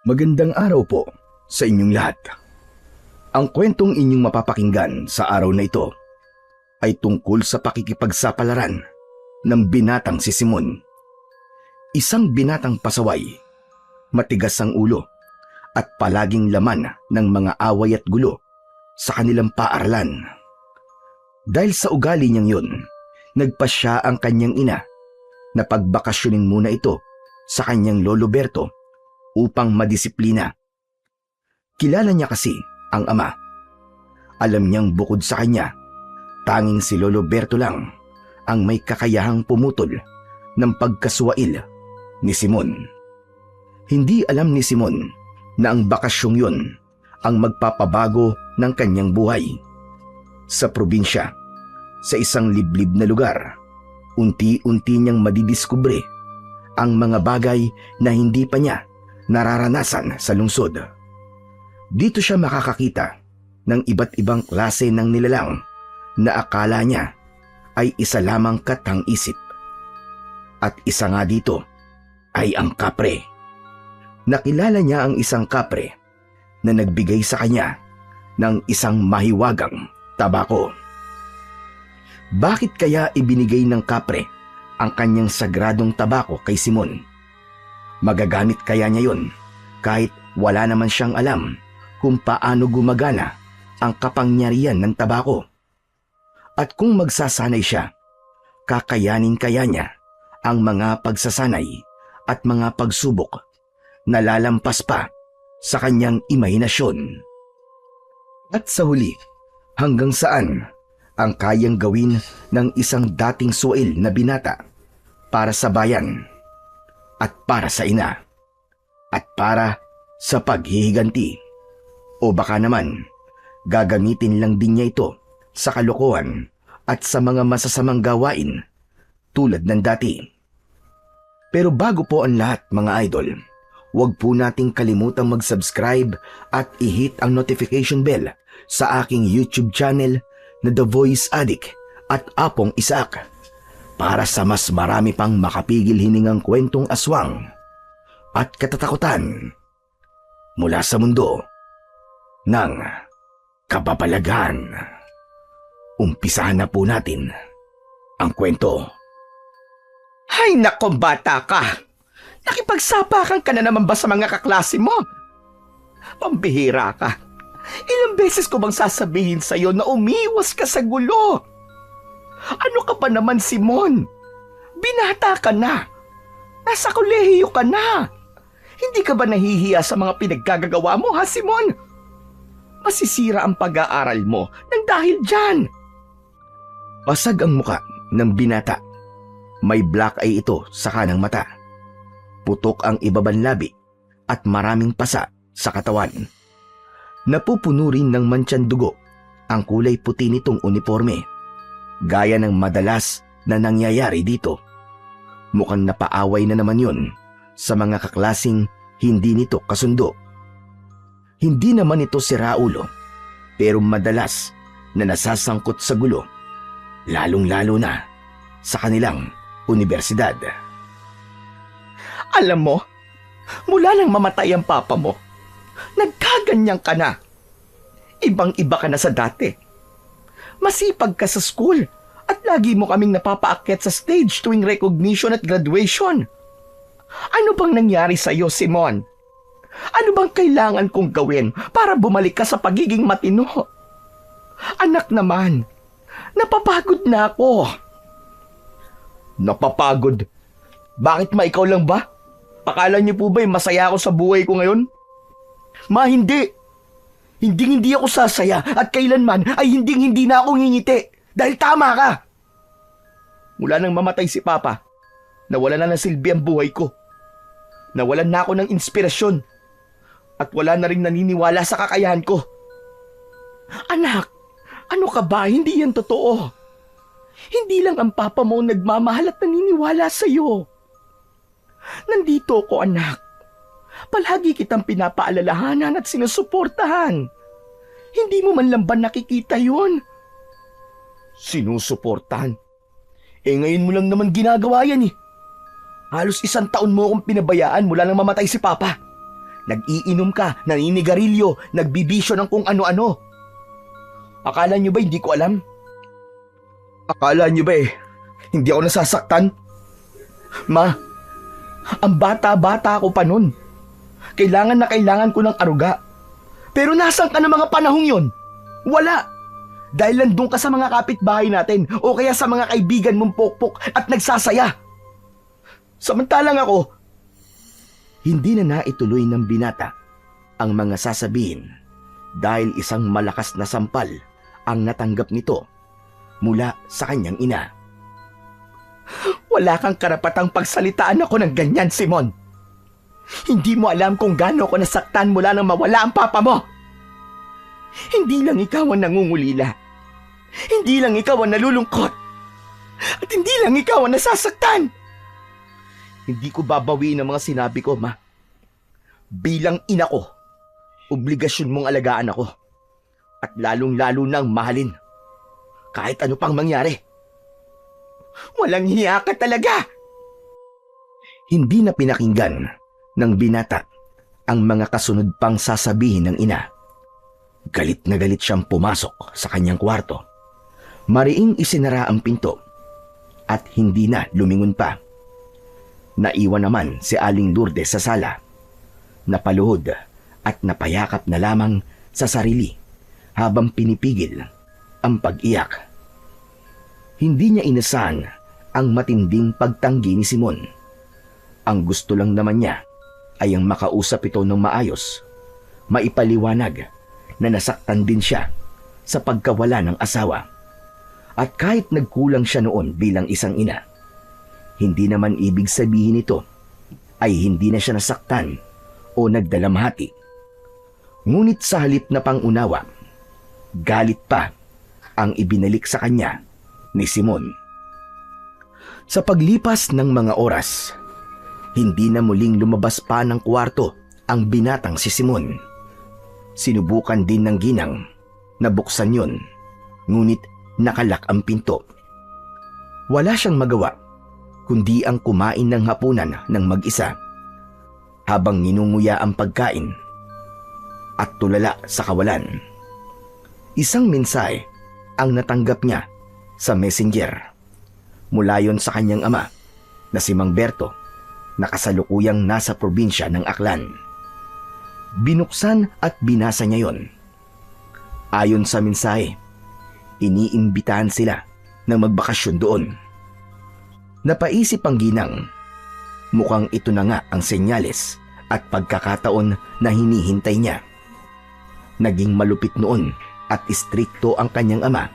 Magandang araw po sa inyong lahat. Ang kwentong inyong mapapakinggan sa araw na ito ay tungkol sa pakikipagsapalaran ng binatang si Simon. Isang binatang pasaway, matigas ang ulo at palaging laman ng mga away at gulo sa kanilang paaralan. Dahil sa ugali niyang yun, nagpasya ang kanyang ina na pagbakasyonin muna ito sa kanyang lolo Berto upang madisiplina. Kilala niya kasi ang ama. Alam niyang bukod sa kanya, tanging si Lolo Berto lang ang may kakayahang pumutol ng pagkaswail ni Simon. Hindi alam ni Simon na ang bakasyong yun ang magpapabago ng kanyang buhay. Sa probinsya, sa isang liblib na lugar, unti-unti niyang madidiskubre ang mga bagay na hindi pa niya nararanasan sa lungsod. Dito siya makakakita ng iba't ibang klase ng nilalang na akala niya ay isa lamang katang-isip. At isa nga dito ay ang kapre. Nakilala niya ang isang kapre na nagbigay sa kanya ng isang mahiwagang tabako. Bakit kaya ibinigay ng kapre ang kanyang sagradong tabako kay Simon? Magagamit kaya niya yun kahit wala naman siyang alam kung paano gumagana ang kapangyarihan ng tabako? At kung magsasanay siya, kakayanin kaya niya ang mga pagsasanay at mga pagsubok na lalampas pa sa kanyang imahinasyon? At sa huli, hanggang saan ang kayang gawin ng isang dating suwail na binata para sa bayan at para sa ina at para sa paghihiganti? O baka naman gagamitin lang din niya ito sa kalokohan at sa mga masasamang gawain tulad ng dati. Pero bago po ang lahat, mga idol, huwag po nating kalimutang mag-subscribe at i-hit ang notification bell sa aking YouTube channel na The Voice Addict at Apong Isaac para sa mas marami pang makapigil hiningang kwentong aswang at katatakutan mula sa mundo ng kababalaghan. Umpisahan na po natin ang kwento. Hay nako, bata ka! Nakipagsapakan ka na naman ba sa mga kaklase mo? Pambihira ka. Ilang beses ko bang sasabihin sa'yo na umiwas ka sa gulo? Ano ka pa naman, Simon? Binata ka na. Nasa kolehiyo ka na. Hindi ka ba nahihiya sa mga pinaggagawa mo, ha, Simon? Masisira ang pag-aaral mo nang dahil dyan. Pasag ang muka ng binata. May black eye ito sa kanang mata. Putok ang ibabang labi at maraming pasa sa katawan. Napupuno rin ng mantsang dugo ang kulay puti nitong uniforme, gaya ng madalas na nangyayari dito. Mukhang napaaway na naman yun sa mga kaklasing hindi nito kasundo. Hindi naman ito siraulo, pero madalas na nasasangkot sa gulo, lalong-lalo na sa kanilang universidad. Alam mo, mula nang mamatay ang papa mo, nagkaganyan ka na. Ibang-iba ka na sa dati. Masipag ka sa school at lagi mo kaming napapaakyat sa stage tuwing recognition at graduation. Ano bang nangyari sa'yo, Simon? Ano bang kailangan kong gawin para bumalik ka sa pagiging matino? Anak naman, napapagod na ako. Napapagod? Bakit ma, ikaw lang ba? Akala niyo po ba'y masaya ako sa buhay ko ngayon? Ma, hindi. Hindi ako sasaya at kailanman ay hindi na ako ngingiti dahil tama ka. Mula nang mamatay si Papa, nawala na ng silbi ang buhay ko. Nawalan na ako ng inspirasyon at wala na rin naniniwala sa kakayahan ko. Anak, ano ka ba? Hindi yan totoo. Hindi lang ang papa mo nagmamahal at naniniwala sa'yo. Nandito ko, anak. Palagi kitang pinapaalalahanan at sinusuportahan. Hindi mo man lang ba nakikita yun? Sinusuportahan? Ngayon mo lang naman ginagawa yan eh. Halos 1 taon mo akong pinabayaan mula nang mamatay si Papa. Nag-iinom ka, naninigarilyo, nagbibisyo ng kung ano-ano. Akala nyo ba hindi ko alam? Akala nyo ba hindi ako nasasaktan? Ma, ang bata-bata ako pa nun. Kailangan na kailangan ko ng aruga. Pero nasan ka ng mga panahong yon? Wala. Dahil nandun ka sa mga kapitbahay natin o kaya sa mga kaibigan mong pokpok at nagsasaya. Samantalang ako, hindi na naituloy ng binata ang mga sasabihin dahil isang malakas na sampal ang natanggap nito mula sa kanyang ina. Wala kang karapatang pagsalitaan ako ng ganyan, Simon. Hindi mo alam kung gaano ako nasaktan mula nang mawala ang papa mo. Hindi lang ikaw ang nangungulila. Hindi lang ikaw ang nalulungkot. At hindi lang ikaw ang nasasaktan. Hindi ko babawiin ang mga sinabi ko, ma. Bilang ina ko, obligasyon mong alagaan ako. At lalong-lalo nang mahalin. Kahit ano pang mangyari. Walang hiya ka talaga! Hindi na pinakinggan ng binata ang mga kasunod pang sasabihin ng ina. Galit na galit siyang pumasok sa kanyang kwarto. Mariing isinara ang pinto at hindi na lumingon pa. Naiwan naman si Aling Lourdes sa sala. Napaluhod at napayakap na lamang sa sarili habang pinipigil ang pag-iyak. Hindi niya inasahan ang matinding pagtanggi ni Simon. Ang gusto lang naman niya ay ang makausap ito ng maayos, maipaliwanag na nasaktan din siya sa pagkawala ng asawa. At kahit nagkulang siya noon bilang isang ina, hindi naman ibig sabihin nito ay hindi na siya nasaktan o nagdalamhati. Ngunit sa halip na pangunawa, galit pa ang ibinalik sa kanya ni Simon. Sa paglipas ng mga oras, hindi na muling lumabas pa ng kwarto ang binatang si Simon. Sinubukan din ng ginang na buksan yun, ngunit nakalak ang pinto. Wala siyang magawa kundi ang kumain ng hapunan ng mag-isa habang ninunguya ang pagkain at tulala sa kawalan. Isang mensahe ang natanggap niya sa messenger mula yon sa kanyang ama na si Mang Berto na kasalukuyang nasa probinsya ng Aklan. Binuksan at binasa niya yon. Ayon sa mensahe, iniimbitahan sila na magbakasyon doon. Napaisip ang ginang, mukhang ito na nga ang senyales at pagkakataon na hinihintay niya. Naging malupit noon at istrikto ang kanyang ama.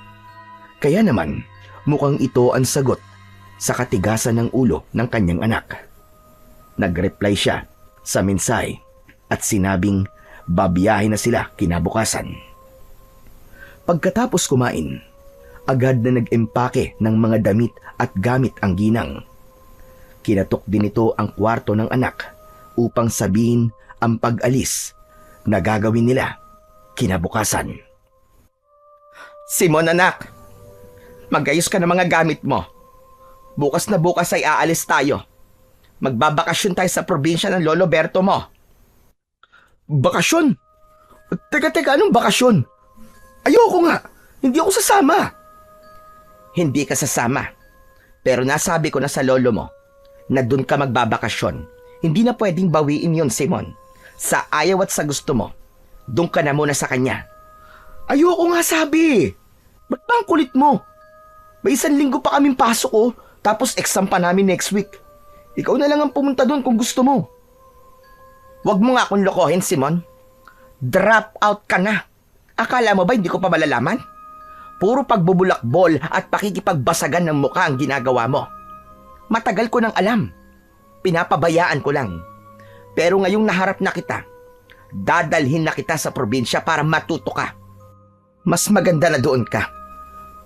Kaya naman, mukhang ito ang sagot sa katigasan ng ulo ng kanyang anak. Nag-reply siya sa mensahe at sinabing babiyahe na sila kinabukasan. Pagkatapos kumain, agad na nag-empake ng mga damit at gamit ang ginang. Kinatok din ito ang kwarto ng anak upang sabihin ang pag-alis na gagawin nila kinabukasan. Simon anak, magayos ka ng mga gamit mo. Bukas na bukas ay aalis tayo. Magbabakasyon tayo sa probinsya ng Lolo Berto mo. Bakasyon? Teka, anong bakasyon? Ayoko nga, hindi ako sasama. Hindi ka sasama. Pero nasabi ko na sa lolo mo na doon ka magbabakasyon. Hindi na pwedeng bawiin yun, Simon. Sa ayaw at sa gusto mo, doon ka na muna sa kanya. Ayoko nga sabi. Ba't ba ang kulit mo? May 1 linggo pa kaming pasok oh, tapos exam pa namin next week. Ikaw na lang ang pumunta doon kung gusto mo. Huwag mo nga akong lokohin, Simon. Drop out ka na. Akala mo ba hindi ko pa malalaman? Puro pagbubulakbol at pakikipagbasagan ng mukha ang ginagawa mo. Matagal ko nang alam. Pinapabayaan ko lang. Pero ngayong naharap na kita, dadalhin na kita sa probinsya para matuto ka. Mas maganda na doon ka.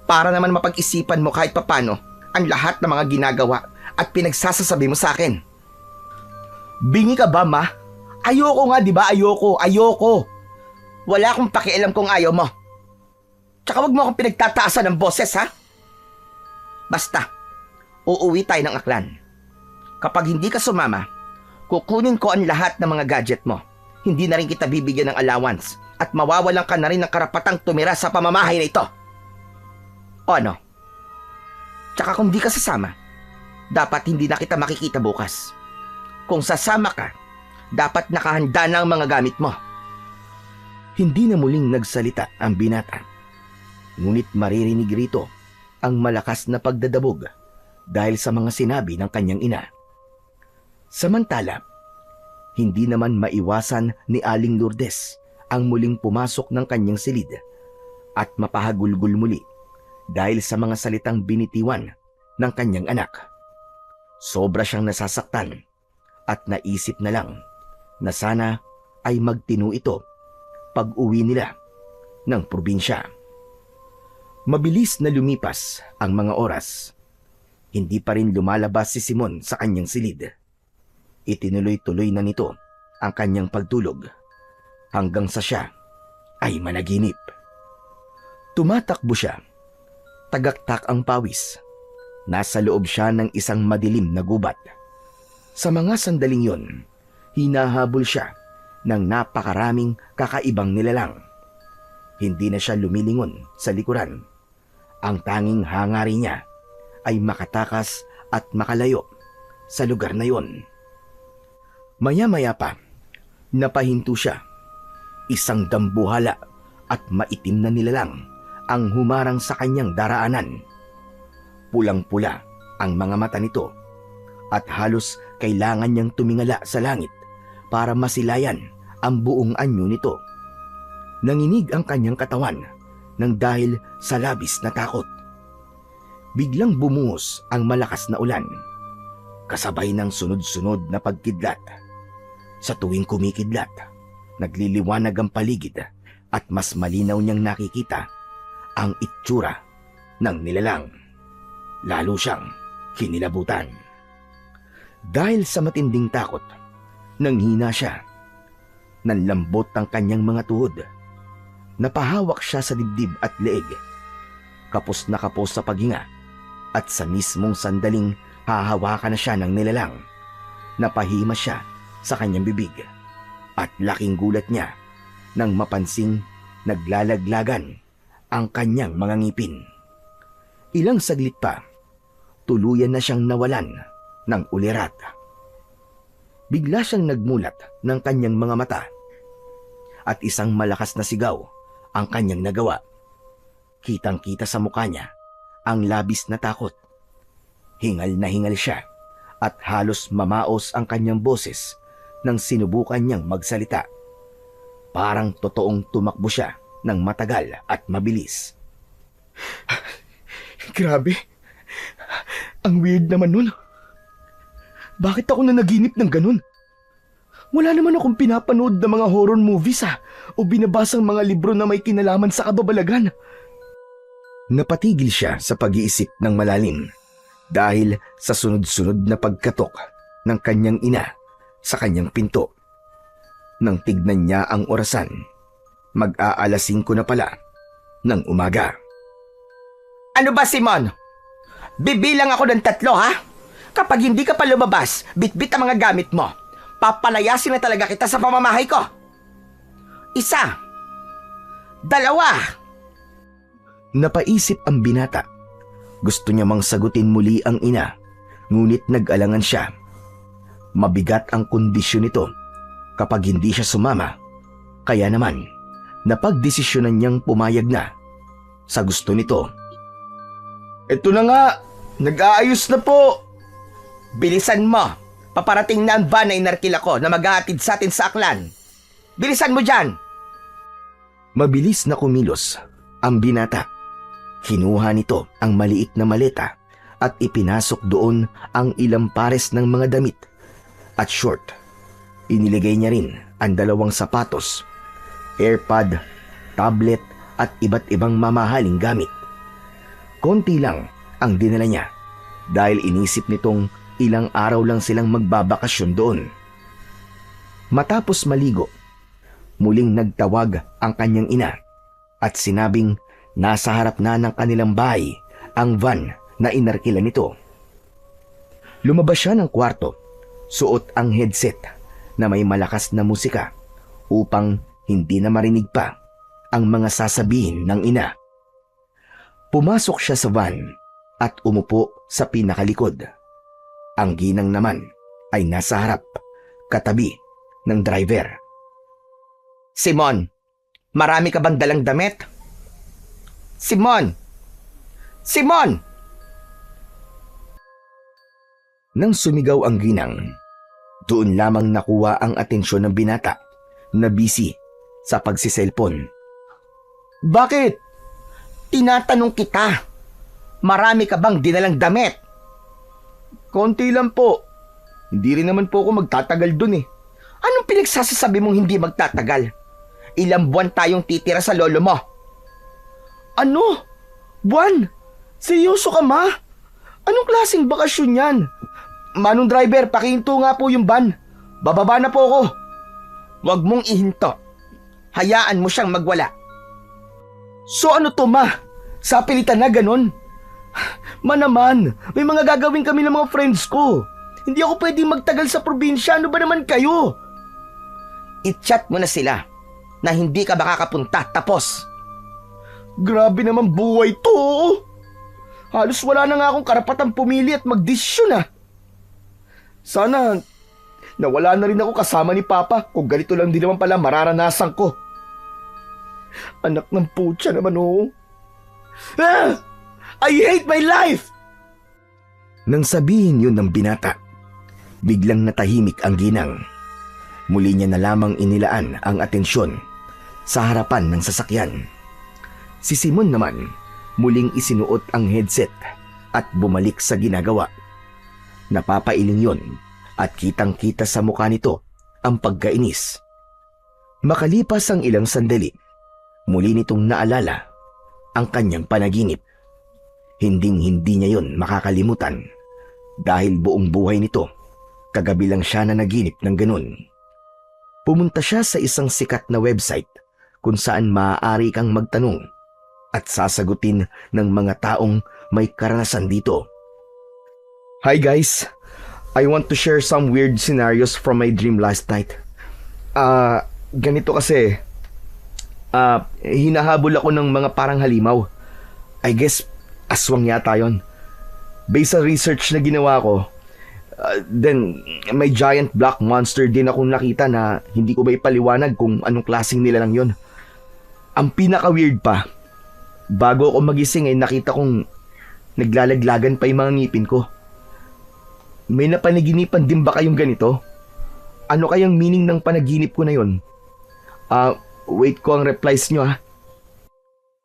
Para naman mapag-isipan mo kahit papano ang lahat ng mga ginagawa at pinagsasasabi mo sa akin. Bingi ka ba, ma? Ayoko nga, di ba? Ayoko. Wala akong pakialam kung ayaw mo. Tsaka wag mo akong pinagtataasan ng boses, ha? Basta, uuwi tayo ng Aklan. Kapag hindi ka sumama, kukunin ko ang lahat ng mga gadget mo. hindi na rin kita bibigyan ng allowance at mawawalan ka na rin ng karapatang tumira sa pamamahay na ito. O ano? Tsaka kung di ka sasama, dapat hindi na kita makikita bukas. Kung sasama ka, dapat nakahanda na ang mga gamit mo. Hindi na muling nagsalita ang binata. Ngunit maririnig rito ang malakas na pagdadabog dahil sa mga sinabi ng kanyang ina. Samantala, hindi naman maiwasan ni Aling Lourdes ang muling pumasok ng kanyang silid at mapahagulgul muli dahil sa mga salitang binitiwan ng kanyang anak. Sobra siyang nasasaktan at naisip na lang na sana ay magtino ito pag-uwi nila ng probinsya. Mabilis na lumipas ang mga oras. Hindi pa rin lumalabas si Simon sa kanyang silid. Itinuloy-tuloy na nito ang kanyang pagtulog hanggang sa siya ay managinip. Tumatakbo siya. Tagaktak ang pawis. Nasa loob siya ng isang madilim na gubat. Sa mga sandaling yon, hinahabol siya ng napakaraming kakaibang nilalang. Hindi na siya lumilingon sa likuran. Ang tanging hangarin niya ay makatakas at makalayo sa lugar na yon. Maya-maya pa, napahinto siya. Isang dambuhala at maitim na nilalang ang humarang sa kanyang daraanan. Pulang-pula ang mga mata nito at halos kailangan niyang tumingala sa langit para masilayan ang buong anyo nito. Nanginig ang kanyang katawan nang dahil sa labis na takot. Biglang bumuhos ang malakas na ulan, kasabay ng sunod-sunod na pagkidlat. Sa tuwing kumikidlat, nagliliwanag ang paligid at mas malinaw niyang nakikita ang itsura ng nilalang. Lalo siyang kinilabutan. Dahil sa matinding takot, nanghina siya. Nanlambot ang kanyang mga tuhod. Napahawak siya sa dibdib at leeg. Kapos na kapos sa paghinga at sa mismong sandaling hahawakan na siya ng nilalang. Napahima siya sa kanyang bibig at laking gulat niya nang mapansing naglalaglagan ang kanyang mga ngipin. Ilang saglit pa, tuluyan na siyang nawalan ng ulirat. Bigla siyang nagmulat ng kanyang mga mata at isang malakas na sigaw ang kanyang nagawa. Kitang-kita sa mukha niya ang labis na takot. Hingal na hingal siya at halos mamaos ang kanyang boses nang sinubukan niyang magsalita. Parang totoong tumakbo siya ng matagal at mabilis. Grabe. Ang weird naman nun. Bakit ako nanaginip ng ganun? Wala naman akong pinapanood ng mga horror movies o binabasang mga libro na may kinalaman sa kababalagan. Napatigil siya sa pag-iisip ng malalim dahil sa sunod-sunod na pagkatok ng kanyang ina sa kanyang pinto. Nang tignan niya ang orasan, mag-aalas 5 na pala ng umaga. Ano ba, Simon? Bibilang ako ng 3, ha? Kapag hindi ka pa lumabas, bitbit ang mga gamit mo. Papalayasin na talaga kita sa pamamahay ko. 1, 2. Napaisip ang binata. Gusto niya mang sagutin muli ang ina, ngunit nag-alangan siya. Mabigat ang kondisyon nito kapag hindi siya sumama. Kaya naman, napagdesisyonan niyang pumayag na sa gusto nito. Ito na nga, nag-aayos na po. Bilisan mo. Paparating na ang van na inarkila ko na maghahatid sa atin sa Aklan. Bilisan mo dyan. Mabilis na kumilos ang binata. Kinuha nito ang maliit na maleta at ipinasok doon ang ilang pares ng mga damit at short. Iniligay niya rin ang 2 sapatos, AirPod, tablet at iba't ibang mamahaling gamit. Konti lang ang dinala niya dahil inisip nitong ilang araw lang silang magbabakasyon doon. Matapos maligo, muling nagtawag ang kanyang ina at sinabing nasa harap na ng kanilang bahay ang van na inarkila nito. Lumabas siya ng kwarto, suot ang headset na may malakas na musika upang hindi na marinig pa ang mga sasabihin ng ina. Pumasok siya sa van at umupo sa pinakalikod. Ang ginang naman ay nasa harap, katabi ng driver. Simon, marami ka bang dalang damit? Simon! Simon! Nang sumigaw ang ginang, doon lamang nakuha ang atensyon ng binata na busy sa pagsiselfon. Bakit? Tinatanong kita. Marami ka bang dinalang damit? Konti lang po. Hindi rin naman po ako magtatagal dun eh. Anong pinagsasasabi mong hindi magtatagal? Ilang buwan tayong titira sa lolo mo? Ano? Buwan? Seryoso ka, ma? Anong klaseng bakasyon yan? Manong driver, pakihinto nga po yung van. Bababa na po ako. Huwag mong ihinto. Hayaan mo siyang magwala. So ano to, ma? Sa pilitan na ganun? Ma naman, may mga gagawin kami ng mga friends ko. Hindi ako pwedeng magtagal sa probinsya. Ano ba naman kayo? I-chat mo na sila na hindi ka makakapunta tapos. Grabe naman buhay to. Halos wala na nga akong karapatang pumili at magdesisyon ah. Sana nawala na rin ako kasama ni Papa kung ganito lang din naman pala mararanasan ko. Anak ng putya naman oh. Ah! I hate my life! Nang sabihin yun ng binata, biglang natahimik ang ginang. Muli niya na lamang inilaan ang atensyon sa harapan ng sasakyan. Si Simon naman muling isinuot ang headset at bumalik sa ginagawa. Napapailing yon at kitang-kita sa mukha nito ang pagkainis. Makalipas ang ilang sandali, muli nitong naalala ang kanyang panaginip. Hinding-hindi niya yon makakalimutan dahil buong buhay nito, kagabi lang siya na naginip ng ganun. Pumunta siya sa isang sikat na website kung saan maaari kang magtanong at sasagutin ng mga taong may karanasan dito. Hi guys, I want to share some weird scenarios from my dream last night. Ganito kasi, hinahabol ako ng mga parang halimaw. I guess, aswang yata yon. Based sa research na ginawa ko, then may giant black monster din akong nakita na hindi ko ba ipaliwanag kung anong klaseng nila lang yon. Ang pinaka-weird pa, bago ako magising ay nakita kong naglalaglagan pa yung mga ngipin ko. May napanaginipan din ba kayong ganito? Ano kayang meaning ng panaginip ko na yon? Wait ko ang replies nyo ha.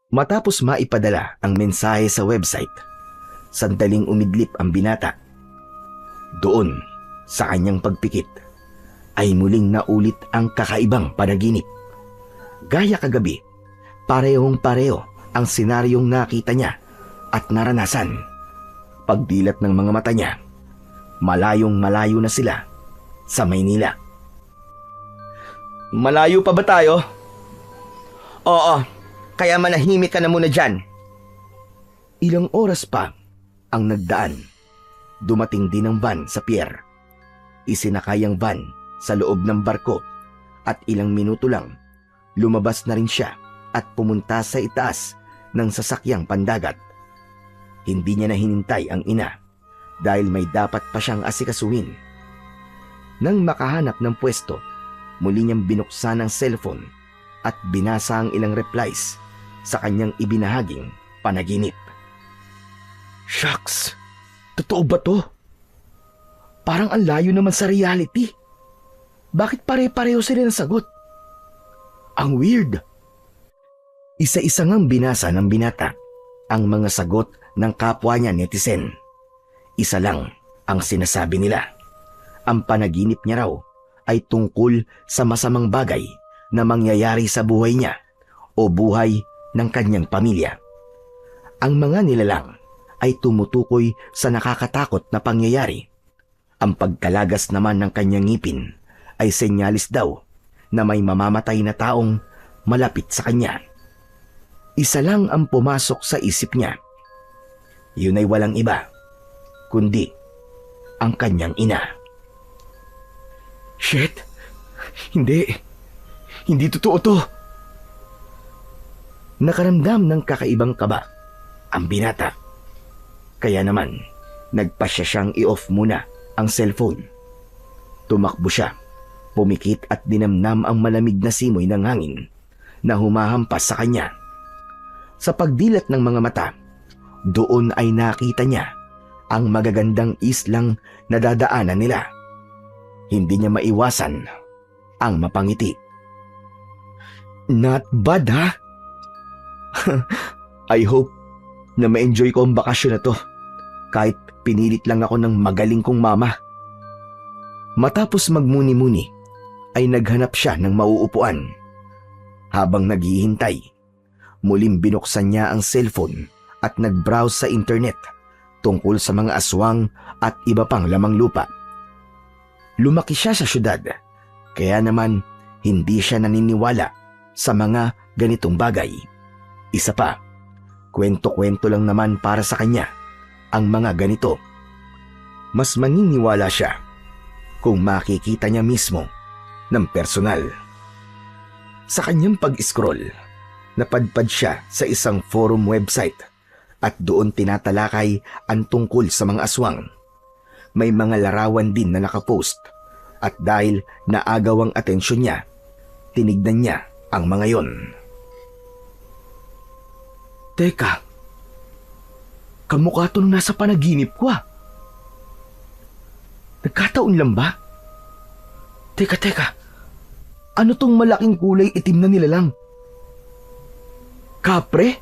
Matapos maipadala ang mensahe sa website, sandaling umidlip ang binata. Doon, sa kanyang pagpikit, ay muling naulit ang kakaibang panaginip. Gaya kagabi, parehong-pareho ang senaryong nakita niya at naranasan. Pagdilat ng mga mata niya, malayong-malayo na sila sa Maynila. Malayo pa ba tayo? Oo, kaya manahimik ka na muna dyan. Ilang oras pa ang nagdaan. Dumating din ang van sa pier. Isinakay ang van sa loob ng barko at ilang minuto lang, lumabas na rin siya at pumunta sa itaas ng sasakyang pandagat. Hindi niya na hinintay ang ina dahil may dapat pa siyang asikasuhin. Nang makahanap ng pwesto, muli niyang binuksan ang cellphone at binasa ang ilang replies sa kanyang ibinahaging panaginip. Shucks! Totoo ba to? Parang ang layo naman sa reality. Bakit pare-pareho sila ng sagot? Ang weird. Isa-isa ngang binasa ng binata ang mga sagot ng kapwa niya netizen. Isa lang ang sinasabi nila. Ang panaginip niya raw ay tungkol sa masamang bagay na mangyayari sa buhay niya o buhay ng kanyang pamilya. Ang mga nilalang ay tumutukoy sa nakakatakot na pangyayari. Ang pagkalagas naman ng kanyang ngipin ay senyalis daw na may mamamatay na taong malapit sa kanya. Isa lang ang pumasok sa isip niya. Yun ay walang iba, kundi ang kanyang ina. Shit! Hindi! Hindi totoo to. Nakaramdam ng kakaibang kaba ang binata. Kaya naman, nagpasya siyang i-off muna ang cellphone. Tumakbo siya, pumikit at dinamnam ang malamig na simoy ng hangin na humahampas sa kanya. Sa pagdilat ng mga mata, doon ay nakita niya ang magagandang islang nadadaanan nila. Hindi niya maiwasan ang mapangiti. Not bad, ha? I hope na ma-enjoy ko ang bakasyon na to kahit pinilit lang ako ng magaling kong mama. Matapos magmuni-muni ay naghanap siya ng mauupuan. Habang naghihintay, muling binuksan niya ang cellphone at nag-browse sa internet tungkol sa mga aswang at iba pang lamang lupa. Lumaki siya sa syudad, kaya naman hindi siya naniniwala sa mga ganitong bagay. Isa pa, kwento-kwento lang naman para sa kanya ang mga ganito. Mas maniniwala siya kung makikita niya mismo ng personal. Sa kanyang pag-scroll, napadpad siya sa isang forum website at doon tinatalakay ang tungkol sa mga aswang. May mga larawan din na nakapost at dahil naagaw ang atensyon niya, tinignan niya ang mga yon. Teka, kamukha to nung nasa panaginip ko, ah. Nagkataon lang ba? Teka, ano tong malaking kulay itim na nilalang? Kapre?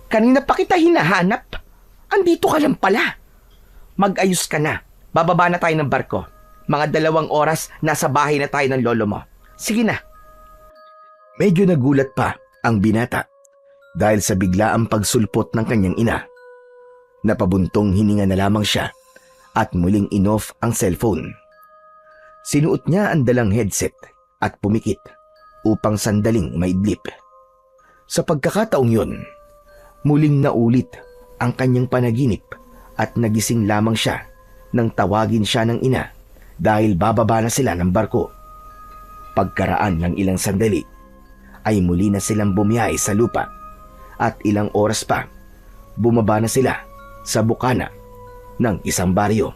Kanina pa kita hinahanap. Andito ka lang pala. Mag-ayos ka na. Bababa na tayo ng barko. Mga 2 oras, nasa bahay na tayo ng lolo mo. Sige na. Medyo nagulat pa ang binata dahil sa biglaang pagsulpot ng kanyang ina. Napabuntong hininga na lamang siya at muling in-off ang cellphone. Sinuot niya ang dalang headset at pumikit upang sandaling maidlip. Sa pagkakataong yun, muling naulit ang kanyang panaginip at nagising lamang siya nang tawagin siya ng ina dahil bababa na sila ng barko. Pagkaraan ng ilang sandali, ay muli na silang bumiyahe sa lupa at ilang oras pa, bumaba na sila sa bukana ng isang baryo.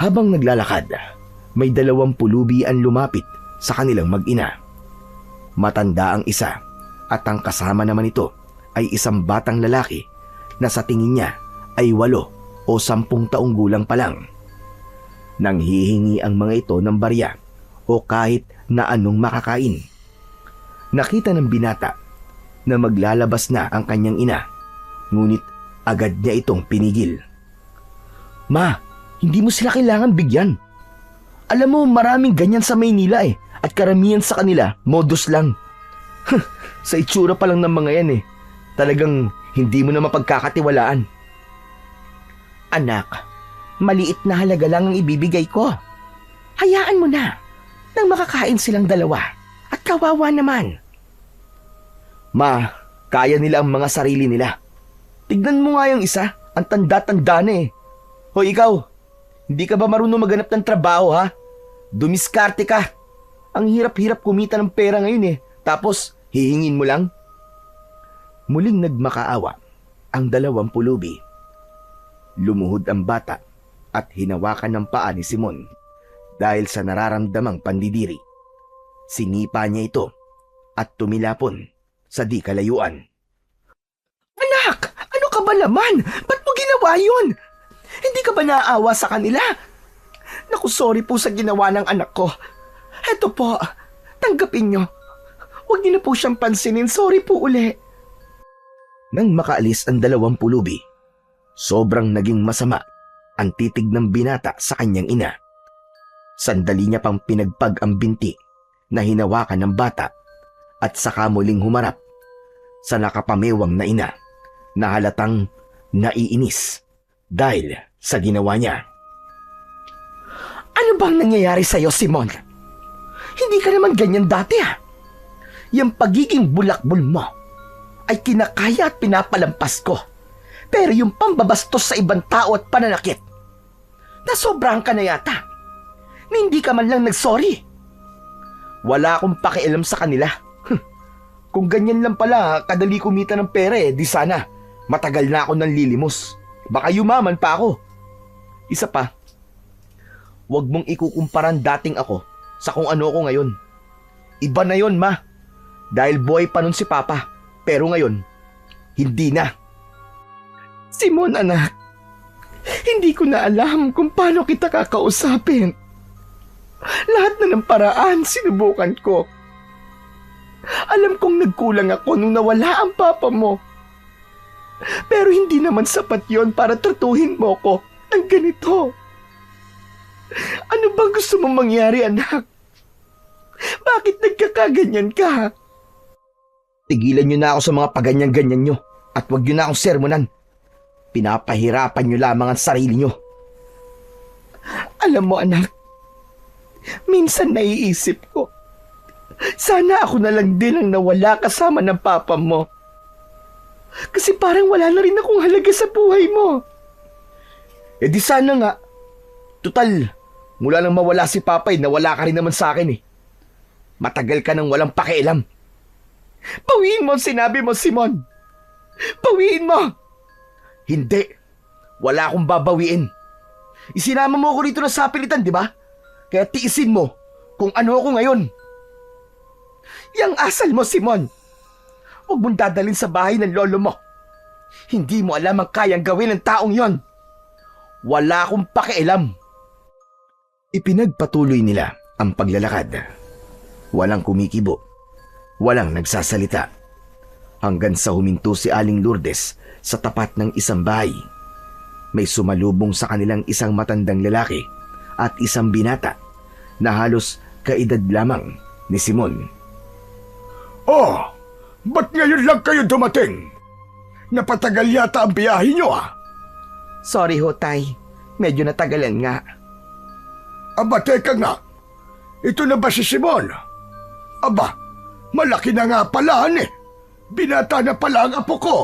Habang naglalakad, may 2 pulubi ang lumapit sa kanilang mag-ina. Matanda ang isa at ang kasama naman ito ay isang batang lalaki na sa tingin niya ay 8 o 10 taong gulang pa lang. Nanghihingi ang mga ito ng barya o kahit na anong makakain. Nakita ng binata na maglalabas na ang kanyang ina, ngunit agad niya itong pinigil. Ma, hindi mo sila kailangan bigyan. Alam mo, maraming ganyan sa Maynila at karamihan sa kanila, modus lang. Sa itsura pa lang ng mga yan talagang hindi mo na mapagkakatiwalaan. Anak, maliit na halaga lang ang ibibigay ko. Hayaan mo na, nang makakain silang 2 at kawawa naman. Ma, kaya nila ang mga sarili nila. Tignan mo nga yung isa, ang tanda-tanda na Hoy ikaw, hindi ka ba marunong maghanap ng trabaho, ha? Dumiskarte ka. Ang hirap-hirap kumita ng pera ngayon tapos hihingin mo lang? Muling nagmakaawa ang 2 pulubi. Lumuhod ang bata at hinawakan ng paa ni Simon dahil sa nararamdamang pandidiri. Sinipa niya ito at tumilapon sa di kalayuan. Anak, ano ka ba naman? Ba't mo ginawa yun? Hindi ka ba naaawa sa kanila? Naku, sorry po sa ginawa ng anak ko. Eto po, tanggapin nyo. Huwag niyo na po siyang pansinin. Sorry po uli. Nang makaalis ang 2 pulubi, sobrang naging masama ang titig ng binata sa kanyang ina. Sandali niya pang pinagpag ang binti na hinawakan ng bata at saka muling humarap sa nakapamewang na ina na halatang naiinis dahil sa ginawa niya. Ano bang nangyayari sa'yo, Simon? Hindi ka naman ganyan dati, ha? Yung pagiging bulakbol mo ay kinakaya at pinapalampas ko. Pero yung pambabastos sa ibang tao at pananakit, nasobrahan ka na yata. Na hindi ka man lang nagsorry. Wala akong pakialam sa kanila. Kung ganyan lang pala, kadali kumita ng pera di sana. Matagal na ako nanlilimos. Baka yumaman pa ako. Isa pa, huwag mong ikukumparan dating ako sa kung ano ko ngayon. Iba na yon, ma. Dahil boy pa nun si Papa. Pero ngayon, hindi na. Simon, anak. Hindi ko na alam kung paano kita kakausapin. Lahat na ng paraan sinubukan ko. Alam kong nagkulang ako nung nawala ang papa mo. Pero hindi naman sapat yon para tratuhin mo ko ng ganito. Ano bang gusto mong mangyari, anak? Bakit nagkakaganyan ka? Tigilan niyo na ako sa mga paganyan-ganyan niyo at huwag niyo na akong sermonan. Pinapahirapan niyo lamang ang sarili niyo. Alam mo, anak, minsan naiisip ko, sana ako na lang din ang nawala kasama ng papa mo. Kasi parang wala na rin akong halaga sa buhay mo. Eh di sana nga. Tutal, mula nang mawala si Papa nawala ka rin naman sa akin Matagal ka nang walang pakialam. Bawiin mo ang sinabi mo, Simon. Bawiin mo. Hindi. Wala akong babawiin. Isinama mo ako rito na sapilitan, di ba? Kaya tiisin mo kung ano ako ngayon. Yang asal mo, Simon. Huwag mong dadalhin sa bahay ng lolo mo. Hindi mo alam ang kayang gawin ng taong yon. Wala akong pakialam. Ipinagpatuloy nila ang paglalakad. Walang kumikibo. Walang nagsasalita. Hanggang sa huminto si Aling Lourdes sa tapat ng isang bahay. May sumalubong sa kanilang isang matandang lalaki at isang binata na halos kaedad lamang ni Simon. Oh, ba't ngayon lang kayo dumating? Napatagal yata ang biyahe nyo Sorry ho, Tay. Medyo natagalan nga. Aba, teka nga. Ito na ba si Simon? Aba, malaki na nga pala Binata na pala ang apo ko.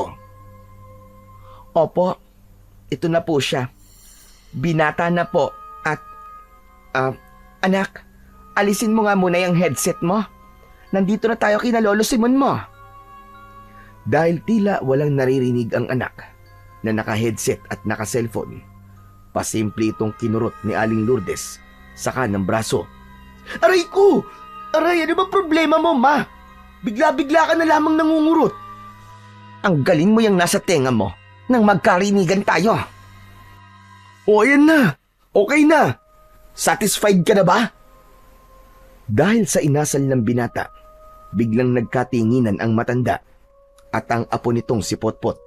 Opo, ito na po siya. Binata na po at... anak, alisin mo nga muna yung headset mo. Nandito na tayo kina Lolo Simon mo. Dahil tila walang naririnig ang anak na naka-headset at naka-cellphone, pasimple itong kinurot ni Aling Lourdes sa kanang braso. Aray ko! Aray, ano ba problema mo, ma? Bigla-bigla ka na lamang nangungurot. Ang galing mo yung nasa tenga mo nang magkarinigan tayo. O, ayan na. Okay na. Satisfied ka na ba? Dahil sa inasal ng binata, biglang nagkatinginan ang matanda at ang apo nitong si Potpot.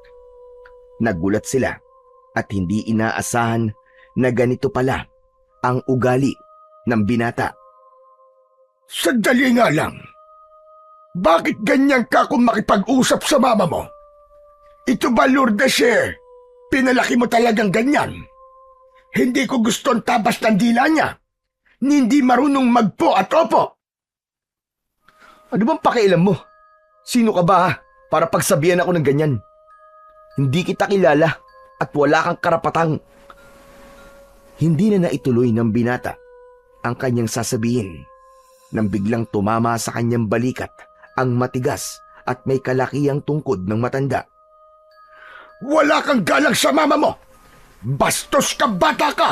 Nagulat sila at hindi inaasahan na ganito pala ang ugali ng binata. Sandali nga lang. Bakit ganyan ka kung makipag-usap sa mama mo? Ito ba, Lourdes, pinalaki mo talagang ganyan? Hindi ko gusto ang tabas ng dila niya. Hindi marunong magpo at opo. Ano bang pakialam mo? Sino ka ba para pagsabihan ako ng ganyan? Hindi kita kilala at wala kang karapatang... Hindi na naituloy ng binata ang kanyang sasabihin nang biglang tumama sa kanyang balikat ang matigas at may kalakihang tungkod ng matanda. Wala kang galang sa mama mo! Bastos ka, bata ka!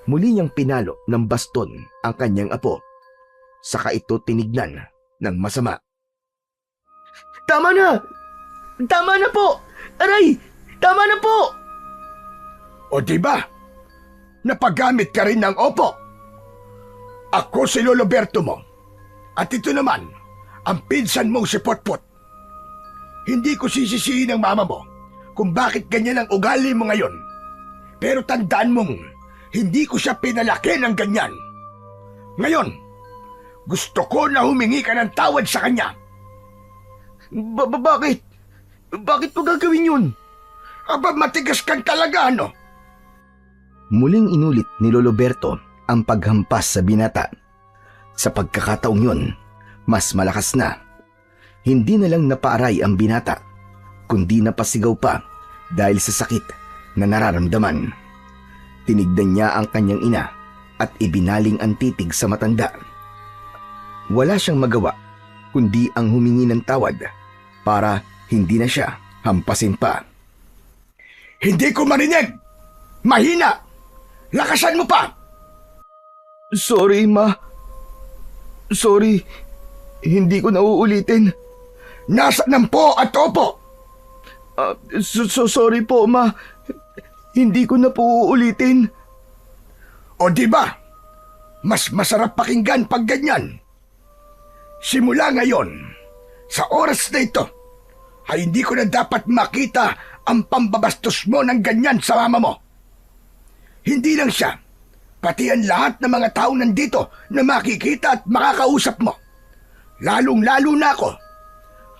Muli niyang pinalo ng baston ang kanyang apo. Saka ito tinignan ng masama. Tama na! Tama na po! Aray! Tama na po! O diba? Napagamit ka rin ng opo. Ako si Lolo Berto mo. At ito naman, ang pinsan mong si Potpot. Hindi ko sisisihin ang mama mo kung bakit ganyan ang ugali mo ngayon. Pero tandaan mong, hindi ko siya pinalaki ng ganyan. Ngayon, gusto ko na humingi ka ng tawad sa kanya. Bakit? Bakit ko gagawin yun? Aba, matigas kang talaga, ano? Muling inulit ni Lolo Berto ang paghampas sa binata. Sa pagkakataong yun, mas malakas na. Hindi na lang napaaray ang binata, kundi napasigaw pa dahil sa sakit na nararamdaman. Tinignan niya ang kanyang ina at ibinaling ang titig sa matanda. Wala siyang magawa kundi ang humingi ng tawad para hindi na siya hampasin pa. Hindi ko marinig! Mahina! Lakasan mo pa! Sorry, Ma. Sorry. Hindi ko na uulitin. Nasa ng po at opo! Sorry po, Ma. Hindi ko na po uulitin. O di ba? Mas masarap pakinggan pag ganyan. Simula ngayon, sa oras na ito, ay hindi ko na dapat makita ang pambabastos mo ng ganyan sa mama mo. Hindi lang siya, pati ang lahat ng mga tao nandito na makikita at makakausap mo. Lalong-lalo na ako.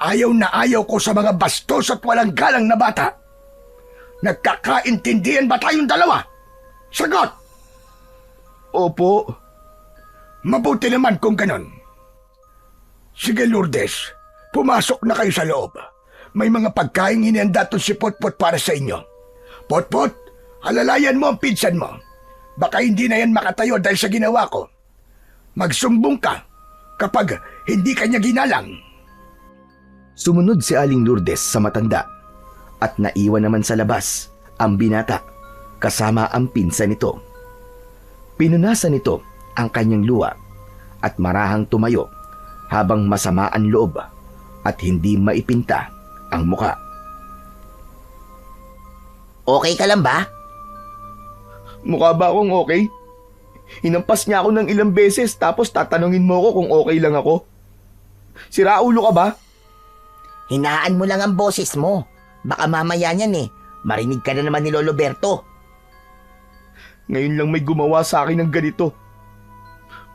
Ayaw ko sa mga bastos at walang galang na bata. Nagkakaintindihan ba tayong dalawa? Sagot! Opo. Mabuti naman kung ganon. Sige, Lourdes, pumasok na kayo sa loob. May mga pagkain hinihanda to si Potpot para sa inyo. Potpot, alalayan mo ang pinsan mo. Baka hindi na yan makatayo dahil sa ginawa ko. Magsumbong ka kapag hindi kanya ginalang. Sumunod si Aling Lourdes sa matanda at naiwan naman sa labas ang binata kasama ang pinsan nito. Pinunasan nito ang kanyang luha at marahang tumayo habang masama ang loob at hindi maipinta ang muka. Okay ka lang ba? Mukha ba akong okay? Hinampas niya ako ng ilang beses tapos tatanungin mo ako kung okay lang ako. Sira ulo ka ba? Hinaan mo lang ang boses mo. Baka mamaya niyan marinig ka na naman ni Lolo Berto. Ngayon lang may gumawa sa akin ng ganito.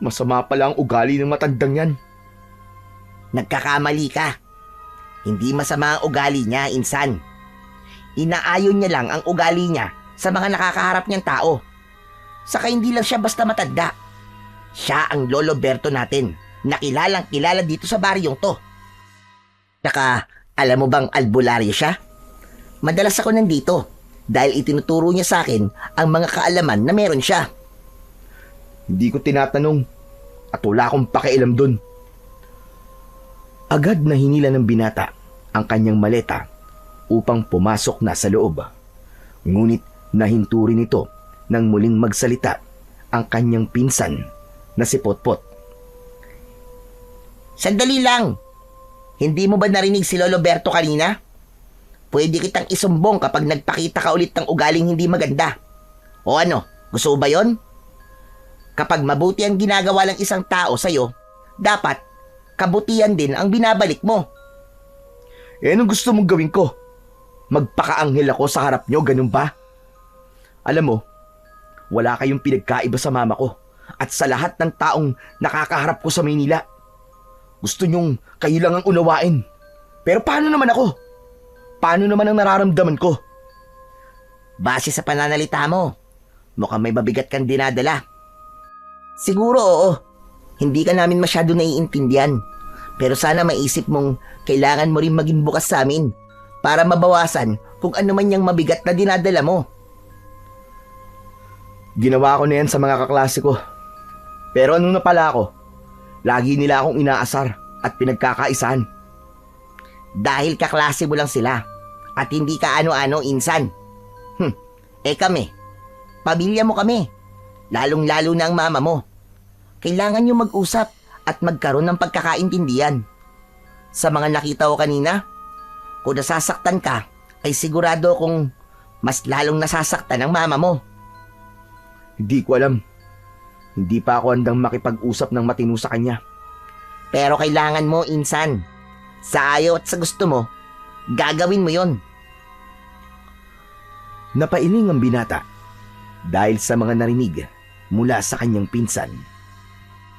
Masama pala ang ugali ng matandang yan. Nagkakamali ka. Hindi masama ang ugali niya, insan. Inaayon niya lang ang ugali niya sa mga nakakaharap niyang tao. Saka hindi lang siya basta matanda. Siya ang Lolo Berto natin, na kilalang kilala dito sa baryong to. Saka, alam mo bang albularyo siya? Madalas ako nandito dahil itinuturo niya sa akin ang mga kaalaman na meron siya. Hindi ko tinatanong at wala akong pakialam dun. Agad na hinila ng binata ang kanyang maleta upang pumasok na sa loob. Ngunit nahinto rin ito nang muling magsalita ang kanyang pinsan na si Potpot. Sandali lang! Hindi mo ba narinig si Lolo Berto kanina? Pwede kitang isumbong kapag nagpakita ka ulit ng ugaling hindi maganda. O ano, gusto mo ba yon? Kapag mabuti ang ginagawa ng isang tao sa'yo, dapat kabutihan din ang binabalik mo. Anong gusto mong gawin ko? Magpakaanghel ako sa harap nyo, ganun ba? Alam mo, wala kayong pinagkaiba sa mama ko at sa lahat ng taong nakakaharap ko sa Maynila. Gusto nyong kayo lang ang unawain. Pero paano naman ako? Paano naman ang nararamdaman ko? Base sa pananalita mo, mukhang may mabigat kang dinadala. Siguro oo, hindi ka namin masyado naiintindihan. Pero sana maisip mong kailangan mo rin maging bukas sa amin para mabawasan kung ano man yung mabigat na dinadala mo. Ginawa ko na yan sa mga kaklase ko. Pero ano na pala ako? Lagi nila akong inaasar at pinagkakaisahan. Dahil kaklase mo lang sila at hindi ka ano-ano, insan. Kami, pamilya mo kami. Lalong-lalo na ang mama mo. Kailangan nyo mag-usap at magkaroon ng pagkakaintindihan. Sa mga nakita ko kanina, kung nasasaktan ka, ay sigurado kung mas lalong nasasaktan ang mama mo. Hindi ko alam. Hindi pa ako handang makipag-usap ng matino sa kanya. Pero kailangan mo, insan. Sa ayaw at sa gusto mo, gagawin mo yon. Napailing ang binata dahil sa mga narinig mula sa kanyang pinsan.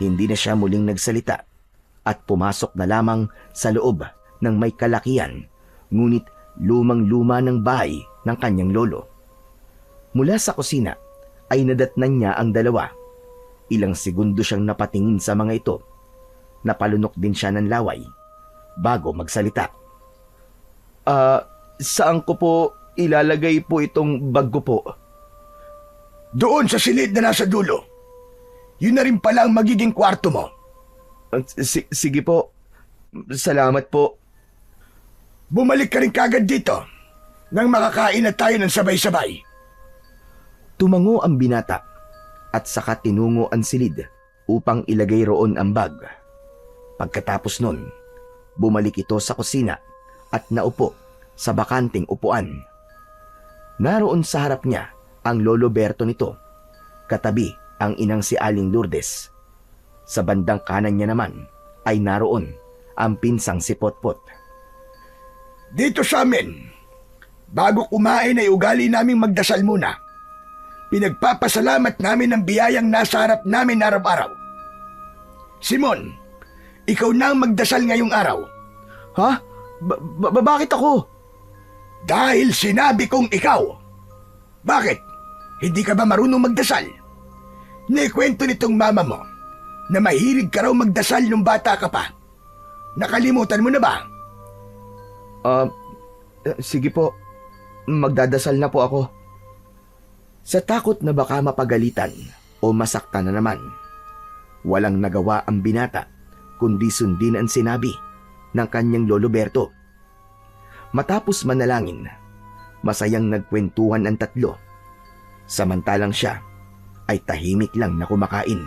Hindi na siya muling nagsalita at pumasok na lamang sa loob ng may kalakihan ngunit lumang-luma ng bahay ng kanyang lolo. Mula sa kusina ay nadatnan niya ang dalawa. Ilang segundo siyang napatingin sa mga ito. Napalunok din siya ng laway bago magsalita. Saan ko po ilalagay po itong bag ko po? Doon sa silid na nasa dulo. Yun na rin pala ang magiging kwarto mo. Sige po. Salamat po. Bumalik ka rin kagad dito nang makakain na tayo ng sabay-sabay. Tumango ang binata at saka tinungo ang silid upang ilagay roon ang bag. Pagkatapos nun, bumalik ito sa kusina at naupo sa bakanting upuan. Naroon sa harap niya ang lolo Berto nito, katabi ang inang si Aling Lourdes. Sa bandang kanan niya naman ay naroon ang pinsang si Potpot. Dito sa amin, bago kumain ay ugali naming magdasal muna. Pinagpapasalamat namin ang biyayang nasa harap namin araw-araw. Simon, ikaw na ang magdasal ngayong araw. Ha? Bakit ako? Dahil sinabi kong ikaw. Bakit? Hindi ka ba marunong magdasal? Naikwento nitong mama mo na mahilig ka raw magdasal nung bata ka pa. Nakalimutan mo na ba? Sige po. Magdadasal na po ako. Sa takot na baka mapagalitan o masaktan na naman, walang nagawa ang binata kundi sundin ang sinabi ng kanyang lolo Berto. Matapos manalangin, masayang nagkwentuhan ang tatlo. Samantalang siya ay tahimik lang na kumakain.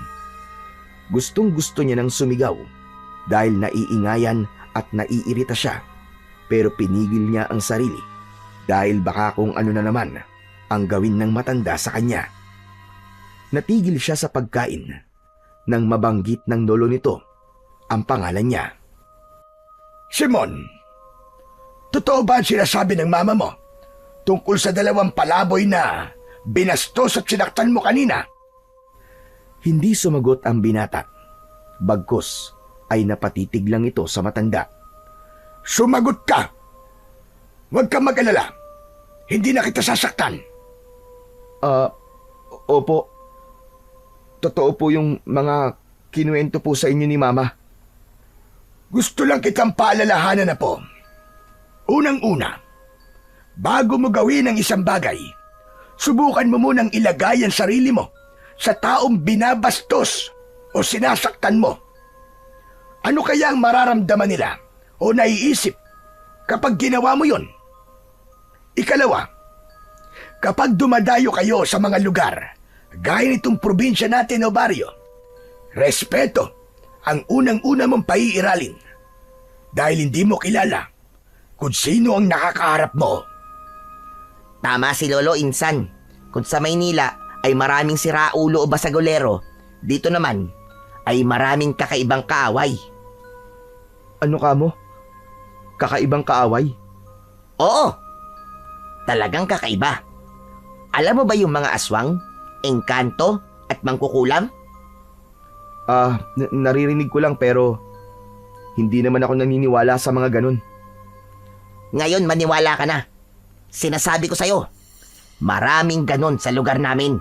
Gustong-gusto niya nang sumigaw dahil naiingayan at naiirita siya, pero pinigil niya ang sarili dahil baka kung ano na naman ang gawin ng matanda sa kanya. Natigil siya sa pagkain nang mabanggit ng lolo nito ang pangalan niya. Simon, totoo ba ang sinasabi ng mama mo tungkol sa 2 palaboy na binastos at sinaktan mo kanina? Hindi sumagot ang binata. Bagkus ay napatitig lang ito sa matanda. Sumagot ka! Huwag kang mag-alala. Hindi na kita sasaktan. Opo. Totoo po yung mga kinuwento po sa inyo ni Mama. Gusto lang kitang paalalahanan na po. Unang-una, bago mo gawin ang isang bagay, subukan mo munang ilagay ang sarili mo sa taong binabastos o sinasaktan mo. Ano kaya ang mararamdaman nila o naiisip kapag ginawa mo yon? Ikalawa, kapag dumadayo kayo sa mga lugar, gaya nitong probinsya natin o baryo, respeto ang unang-una mong paiiralin dahil hindi mo kilala kung sino ang nakakaharap mo. Tama si Lolo Insan. Kung sa Maynila ay maraming siraulo o basagolero, dito naman ay maraming kakaibang kaaway. Ano ka mo? Kakaibang kaaway? Oo, talagang kakaiba. Alam mo ba yung mga aswang, engkanto at mangkukulam? Naririnig ko lang pero hindi naman ako naniniwala sa mga ganun. Ngayon maniwala ka na. Sinasabi ko sa'yo, maraming ganon sa lugar namin.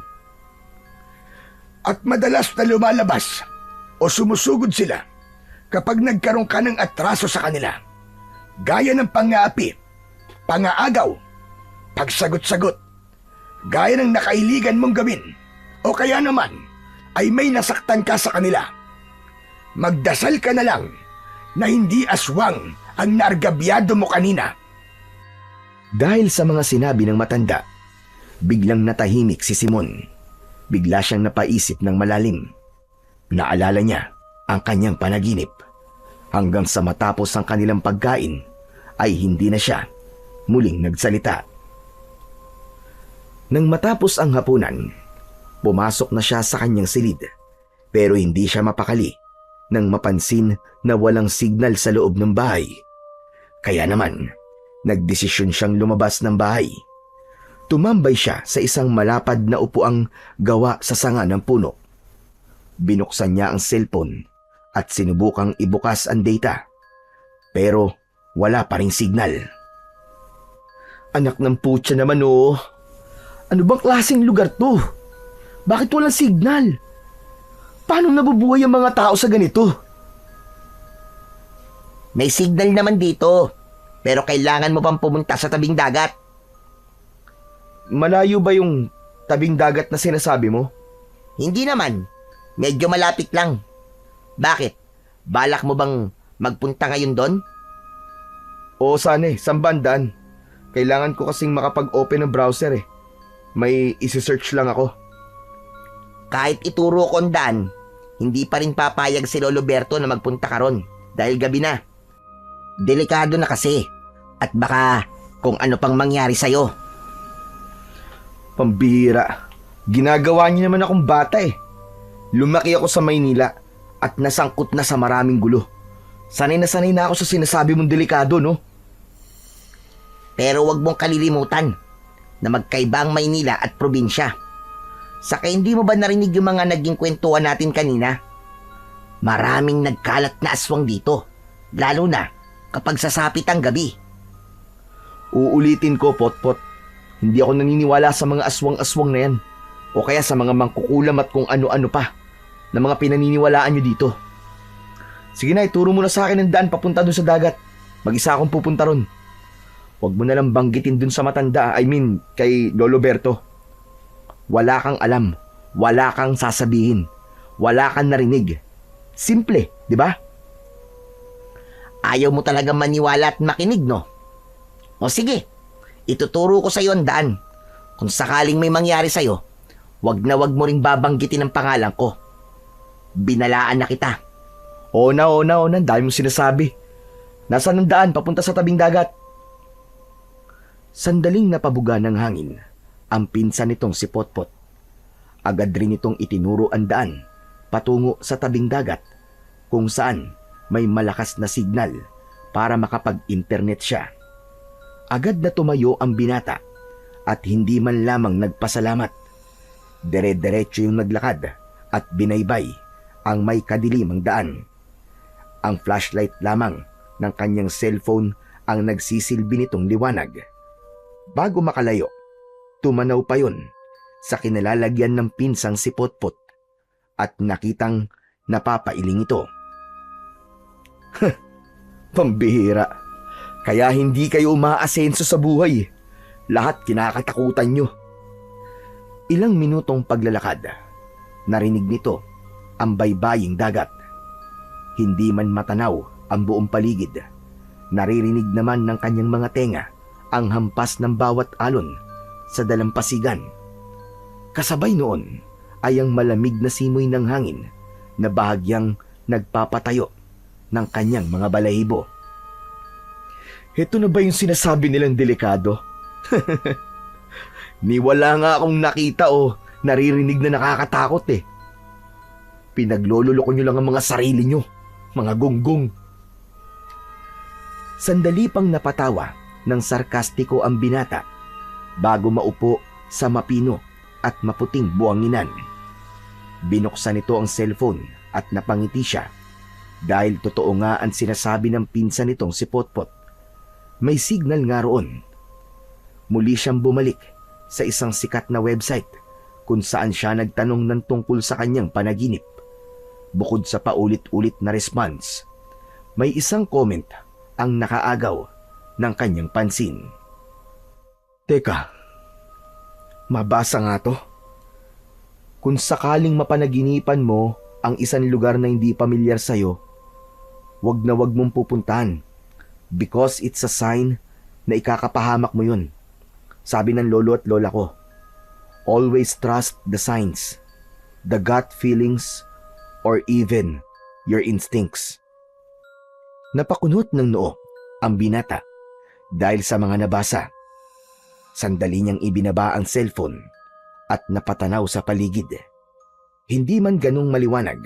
At madalas na lumalabas o sumusugod sila kapag nagkaroon ka ng atraso sa kanila. Gaya ng pang-aapi, pang-aagaw, pagsagot-sagot, gaya ng nakailigan mong gawin, o kaya naman ay may nasaktan ka sa kanila. Magdasal ka na lang na hindi aswang ang naargabyado mo kanina. Dahil sa mga sinabi ng matanda, biglang natahimik si Simon. Bigla siyang napaisip ng malalim. Naalala niya ang kanyang panaginip. Hanggang sa matapos ang kanilang pagkain, ay hindi na siya muling nagsalita. Nang matapos ang hapunan, pumasok na siya sa kanyang silid, pero hindi siya mapakali nang mapansin na walang signal sa loob ng bahay. Kaya naman, nagdesisyon siyang lumabas ng bahay. Tumambay siya sa isang malapad na upuang gawa sa sanga ng puno. Binuksan niya ang cellphone at sinubukang ibukas ang data. Pero wala pa ring signal. Anak ng putya naman oh. Ano bang klaseng lugar to? Bakit walang signal? Paano nabubuhay ang mga tao sa ganito? May signal naman dito, pero kailangan mo pang pumunta sa tabing dagat. Malayo ba yung tabing dagat na sinasabi mo? Hindi naman, medyo malapit lang. Bakit? Balak mo bang magpunta ngayon doon? Oo sana eh, saan bandaan? Kailangan ko kasing makapag-open ng browser eh. May isi-search lang ako. Kahit ituro ko ang daan, hindi pa rin papayag si Lolo Berto na magpunta ka ron dahil gabi na. Delikado na kasi at baka kung ano pang mangyari sa'yo. Pambihira. Ginagawa niyo naman akong bata eh. Lumaki ako sa Maynila at nasangkot na sa maraming gulo. Sanay na ako sa sinasabi mong delikado, no? Pero wag mong kalilimutan na magkaiba ang Maynila at probinsya. Saka hindi mo ba narinig yung mga naging kwentuhan natin kanina? Maraming nagkalat na aswang dito, lalo na kapag sasapit ang gabi. Uulitin ko, Potpot. Hindi ako naniniwala sa mga aswang-aswang na yan. O kaya sa mga mangkukulam at kung ano-ano pa na mga pinaniniwalaan nyo dito. Sige na, ituro mo na sa akin ang daan papunta dun sa dagat. Mag-isa akong pupunta ron. Huwag mo na lang banggitin dun sa matanda, kay Lolo Berto. Wala kang alam, wala kang sasabihin, wala kang narinig. Simple, di ba? Ayaw mo talaga maniwala at makinig, no? O sige, ituturo ko sa'yo ang daan. Kung sakaling may mangyari sa'yo, wag mo ring babanggitin ang pangalan ko. Binalaan na kita. Oo na, dahil mo sinasabi. Nasaan ang daan papunta sa tabing dagat? Sandaling napabuga ng hangin ang pinsan nitong si Potpot. Agad rin itong itinuro ang daan patungo sa tabing dagat kung saan may malakas na signal para makapag-internet siya. Agad na tumayo ang binata at hindi man lamang nagpasalamat. Dire-diretso yung naglakad at binaybay ang may kadilimang daan. Ang flashlight lamang ng kanyang cellphone ang nagsisilbi nitong liwanag. Bago makalayo, tumanaw pa yon sa kinalalagyan ng pinsang si Potpot at nakitang napapailing ito. Pambihira. Kaya hindi kayo umaasenso sa buhay. Lahat kinakatakutan nyo. Ilang minutong paglalakad, narinig nito ang baybaying dagat. Hindi man matanaw ang buong paligid, naririnig naman ng kanyang mga tenga ang hampas ng bawat alon sa dalampasigan. Kasabay noon ay ang malamig na simoy ng hangin na bahagyang nagpapatayo ng kanyang mga balahibo. Ito na ba yung sinasabi nilang delikado? Ni wala nga akong nakita o naririnig na nakakatakot eh. Pinaglololoko nyo lang ang mga sarili nyo, mga gonggong. Sandali pang napatawa ng sarkastiko ang binata bago maupo sa mapino at maputing buwanginan. Binuksan nito ang cellphone at napangiti siya dahil totoo nga ang sinasabi ng pinsan nitong si Potpot. May signal nga roon. Muli siyang bumalik sa isang sikat na website kung saan siya nagtanong ng tungkol sa kanyang panaginip. Bukod sa paulit-ulit na response, may isang comment ang nakaagaw ng kanyang pansin. Teka, mabasa nga to. Kung sakaling mapanaginipan mo ang isang lugar na hindi pamilyar sa'yo, wag na wag mong pupuntahan because it's a sign na ikakapahamak mo yun. Sabi ng lolo at lola ko, always trust the signs, the gut feelings, or even your instincts. Napakunot ng noo ang binata dahil sa mga nabasa. Sandali niyang ibinaba ang cellphone at napatanaw sa paligid. Hindi man ganong maliwanag,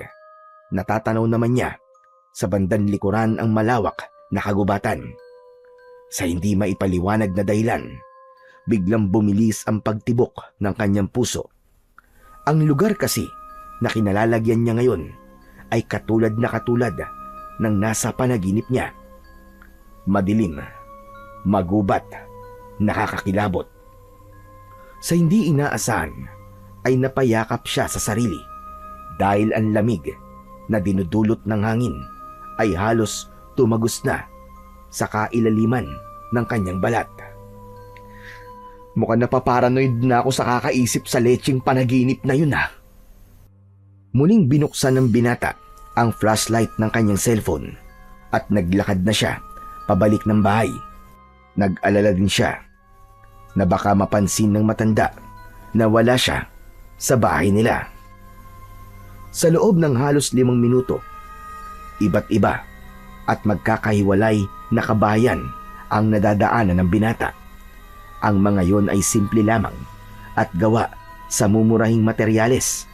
natatanaw naman niya sa bandang likuran ang malawak na kagubatan. Sa hindi maipaliwanag na dahilan, biglang bumilis ang pagtibok ng kanyang puso. Ang lugar kasi na kinalalagyan niya ngayon ay katulad ng nasa panaginip niya. Madilim, magubat, nakakakilabot. Sa hindi inaasahan ay napayakap siya sa sarili dahil ang lamig na dinudulot ng hangin ay halos tumagos na sa kailaliman ng kanyang balat. Mukhang napaparanoid na ako sa kakaisip sa lecheng panaginip na yun . Muling binuksan ng binata ang flashlight ng kanyang cellphone at naglakad na siya pabalik ng bahay. Nag-alala din siya na baka mapansin ng matanda na wala siya sa bahay nila. Sa loob ng halos 5 minuto, iba't iba at magkakahiwalay na kabahayan ang nadadaanan ng binata. Ang mga yon ay simple lamang at gawa sa mumurahing materyales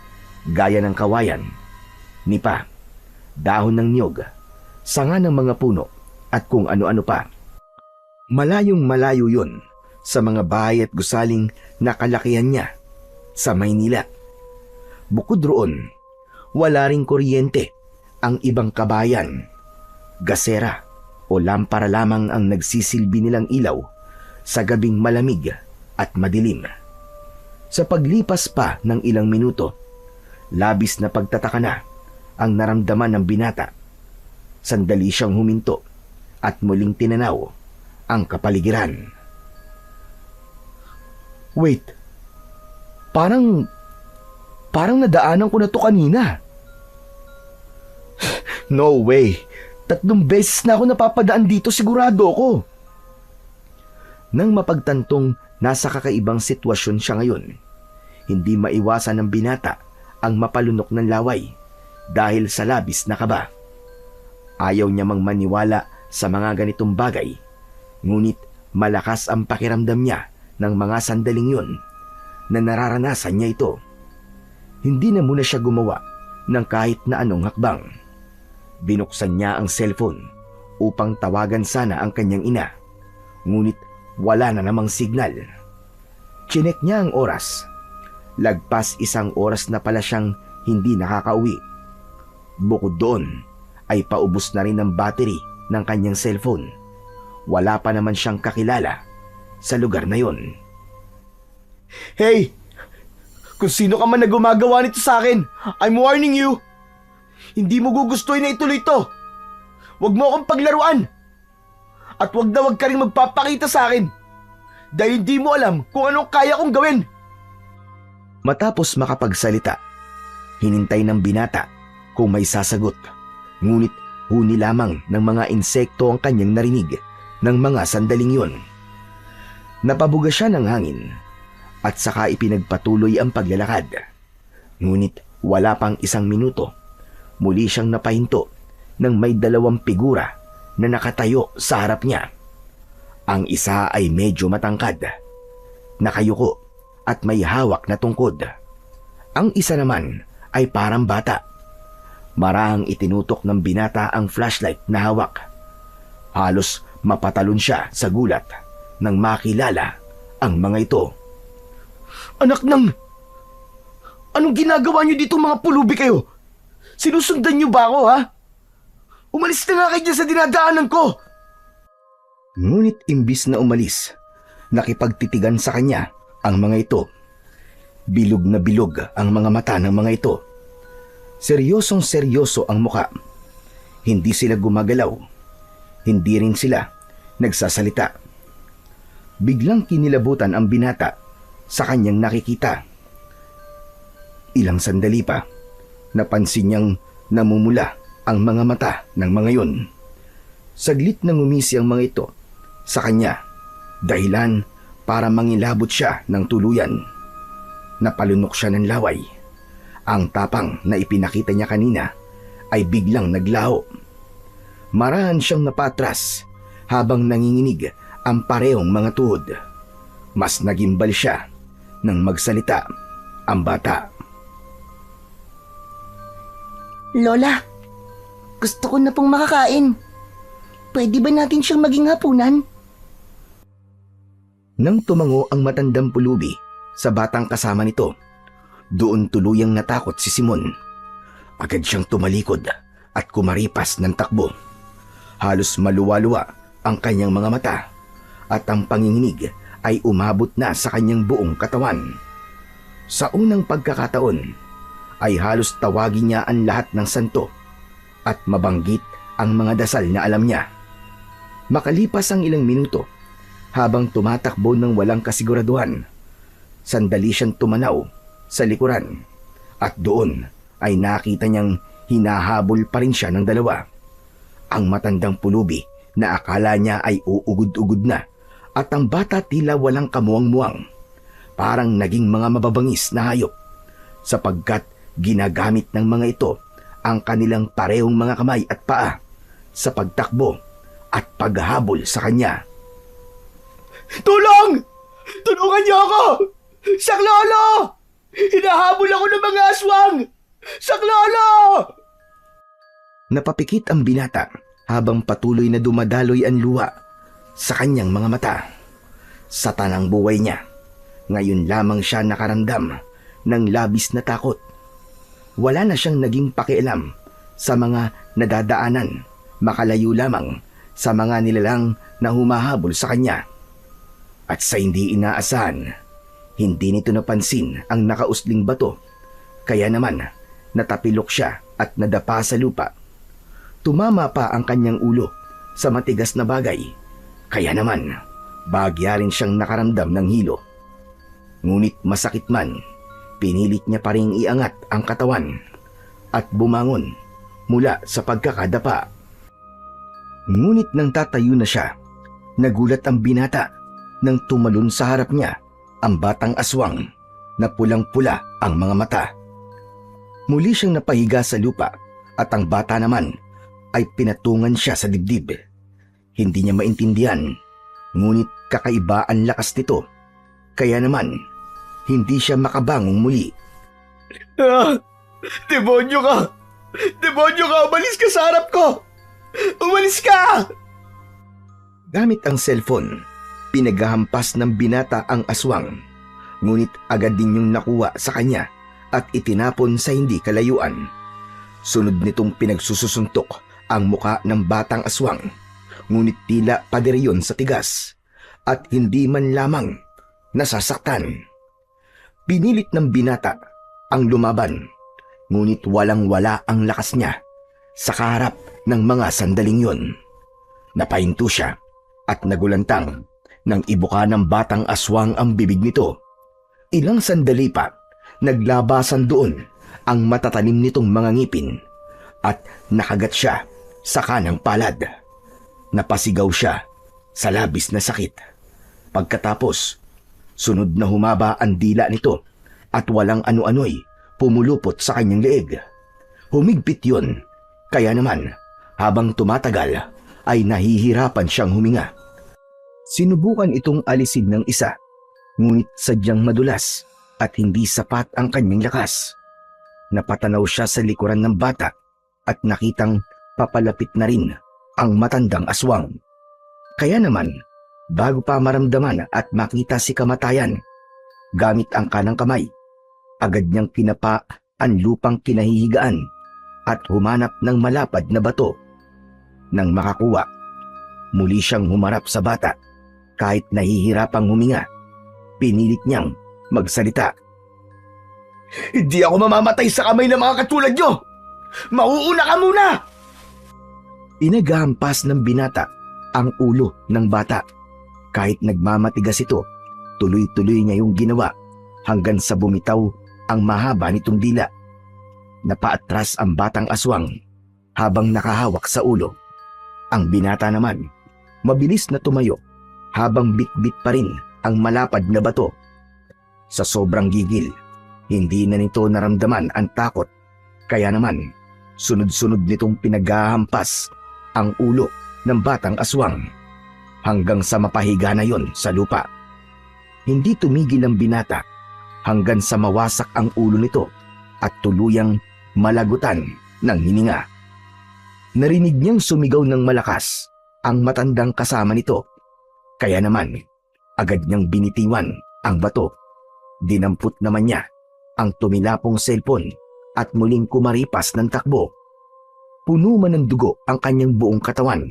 gaya ng kawayan, nipa, dahon ng niyog, sanga ng mga puno at kung ano-ano pa. Malayong malayo yun sa mga bahay at gusaling na kalakihan niya sa Maynila. Bukod roon, wala ring kuryente ang ibang kabayan. Gasera o lampara lamang ang nagsisilbi nilang ilaw sa gabing malamig at madilim. Sa paglipas pa ng ilang minuto, labis na pagtataka na ang naramdaman ng binata. Sandali siyang huminto at muling tinanaw ang kapaligiran. Wait, parang nadaanan ko na to kanina. No way, 3 beses na ako napapadaan dito, sigurado ako. Nang mapagtantong nasa kakaibang sitwasyon siya ngayon, hindi maiwasan ng binata ang mapalunok ng laway dahil sa labis na kaba. Ayaw niya mang maniwala sa mga ganitong bagay, ngunit malakas ang pakiramdam niya ng mga sandaling yun na nararanasan niya ito. Hindi na muna siya gumawa ng kahit na anong hakbang. Binuksan niya ang cellphone upang tawagan sana ang kanyang ina, ngunit wala na namang signal. Chinek niya ang oras. Lagpas 1 oras na pala siyang hindi nakakauwi. Bukod doon, ay paubos na rin ang battery ng kanyang cellphone. Wala pa naman siyang kakilala sa lugar na yon. Hey! Kung sino ka man na gumagawa nito sa akin, I'm warning you! Hindi mo gugustuhin na ituloy ito! Huwag mo akong paglaruan! At huwag na huwag ka rin magpapakita sa akin! Dahil hindi mo alam kung anong kaya kong gawin! Matapos makapagsalita, hinintay ng binata kung may sasagot. Ngunit huni lamang ng mga insekto ang kanyang narinig ng mga sandaling yon. Napabuga siya ng hangin at saka ipinagpatuloy ang paglalakad. Ngunit wala pang 1 minuto, muli siyang napahinto nang may 2 figura na nakatayo sa harap niya. Ang isa ay medyo matangkad, nakayuko at may hawak na tungkod. Ang isa naman ay parang bata. Marahang itinutok ng binata ang flashlight na hawak. Halos mapatalon siya sa gulat nang makilala ang mga ito. Anak ng... Anong ginagawa niyo dito mga pulubi kayo? Sinusundan niyo ba ako, ha? Umalis na nga kayo dyan sa dinadaanan ko! Ngunit imbis na umalis, nakipagtitigan sa kanya ang mga ito. Bilog na bilog ang mga mata ng mga ito. Seryosong seryoso ang muka. Hindi sila gumagalaw. Hindi rin sila nagsasalita. Biglang kinilabutan ang binata sa kanyang nakikita. Ilang sandali pa, napansin niyang namumula ang mga mata ng mga yon. Saglit na ngumisi ang mga ito sa kanya, dahilan para mangilabot siya ng tuluyan. Napalunok siya ng laway. Ang tapang na ipinakita niya kanina ay biglang naglaho. Marahan siyang napatras habang nanginginig ang parehong mga tuhod. Mas nagimbal siya nang magsalita ang bata. Lola, gusto ko na pong makakain. Pwede ba natin siyang maging hapunan? Nang tumango ang matandang pulubi sa batang kasama nito, doon tuluyang natakot si Simon. Agad siyang tumalikod at kumaripas ng takbo. Halos maluwa-luwa ang kanyang mga mata at ang panginginig ay umabot na sa kanyang buong katawan. Sa unang pagkakataon ay halos tawagin niya ang lahat ng santo at mabanggit ang mga dasal na alam niya. Makalipas ang ilang minuto, habang tumatakbo ng walang kasiguraduhan, sandali siyang tumanaw sa likuran at doon ay nakita niyang hinahabol pa rin siya ng dalawa. Ang matandang pulubi na akala niya ay uugod-ugod na at ang bata tila walang kamuwang-muwang. Parang naging mga mababangis na hayop sapagkat ginagamit ng mga ito ang kanilang parehong mga kamay at paa sa pagtakbo at paghabol sa kanya. Tulong! Tulungan niyo ako! Saklolo! Hinahabol ako ng mga aswang! Saklolo! Napapikit ang binata habang patuloy na dumadaloy ang luha sa kanyang mga mata. Sa tanang buhay niya, ngayon lamang siya nakaramdam ng labis na takot. Wala na siyang naging pakialam sa mga nadadaanan, makalayo lamang sa mga nilalang na humahabol sa kanya. At sa hindi inaasahan, hindi nito napansin ang nakausling bato, kaya naman natapilok siya at nadapa sa lupa. Tumama pa ang kanyang ulo sa matigas na bagay, kaya naman bahagya rin siyang nakaramdam ng hilo. Ngunit masakit man, pinilit niya pa ring iangat ang katawan at bumangon mula sa pagkakadapa. Ngunit nang tatayo na siya, nagulat ang binata nang tumalon sa harap niya ang batang aswang na pulang-pula ang mga mata. Muli siyang napahiga sa lupa at ang bata naman ay pinatungan siya sa dibdib. Hindi niya maintindihan, ngunit kakaiba ang lakas nito. Kaya naman, hindi siya makabangong muli. Demonyo ka! Demonyo ka! Umalis ka sa harap ko! Umalis ka! Gamit ang cellphone, pinaghahampas ng binata ang aswang, ngunit agad din yung nakuha sa kanya at itinapon sa hindi kalayuan. Sunod nitong pinagsususuntok ang muka ng batang aswang, ngunit tila pader yun sa tigas at hindi man lamang nasasaktan. Pinilit ng binata ang lumaban, ngunit walang-wala ang lakas niya sa kaharap ng mga sandaling yun. Napahinto siya at nagulantang nang ibuka ng batang aswang ang bibig nito. Ilang sandali pa, naglabasan doon ang matatanim nitong mga ngipin at nakagat siya sa kanang palad. Napasigaw siya sa labis na sakit. Pagkatapos, sunod na humaba ang dila nito at walang ano-ano'y pumulupot sa kanyang leeg. Humigpit yun, kaya naman habang tumatagal ay nahihirapan siyang huminga. Sinubukan itong alisin ng isa, ngunit sadyang madulas at hindi sapat ang kanyang lakas. Napatanaw siya sa likuran ng bata at nakitang papalapit na rin ang matandang aswang. Kaya naman, bago pa maramdaman at makita si kamatayan, gamit ang kanang kamay, agad niyang kinapa ang lupang kinahihigaan at humanap ng malapad na bato. Nang makakuha, muli siyang humarap sa bata. Kahit nahihirapang huminga, pinilit niyang magsalita. Hindi ako mamamatay sa kamay ng mga katulad nyo! Mauuna ka muna! Pinaghahampas ng binata ang ulo ng bata. Kahit nagmamatigas ito, tuloy-tuloy niya yung ginawa hanggang sa bumitaw ang mahaba nitong dila. Napaatras ang batang aswang habang nakahawak sa ulo. Ang binata naman, mabilis na tumayo habang bitbit pa rin ang malapad na bato. Sa sobrang gigil, hindi na nito naramdaman ang takot, kaya naman sunod-sunod nitong pinaghahampas ang ulo ng batang aswang hanggang sa mapahiga na yon sa lupa. Hindi tumigil ang binata hanggang sa mawasak ang ulo nito at tuluyang malagutan ng hininga. Narinig niyang sumigaw ng malakas ang matandang kasama nito. Kaya naman, agad niyang binitiwan ang bato. Dinampot naman niya ang tumilapong cellphone at muling kumaripas ng takbo. Puno man ng dugo ang kanyang buong katawan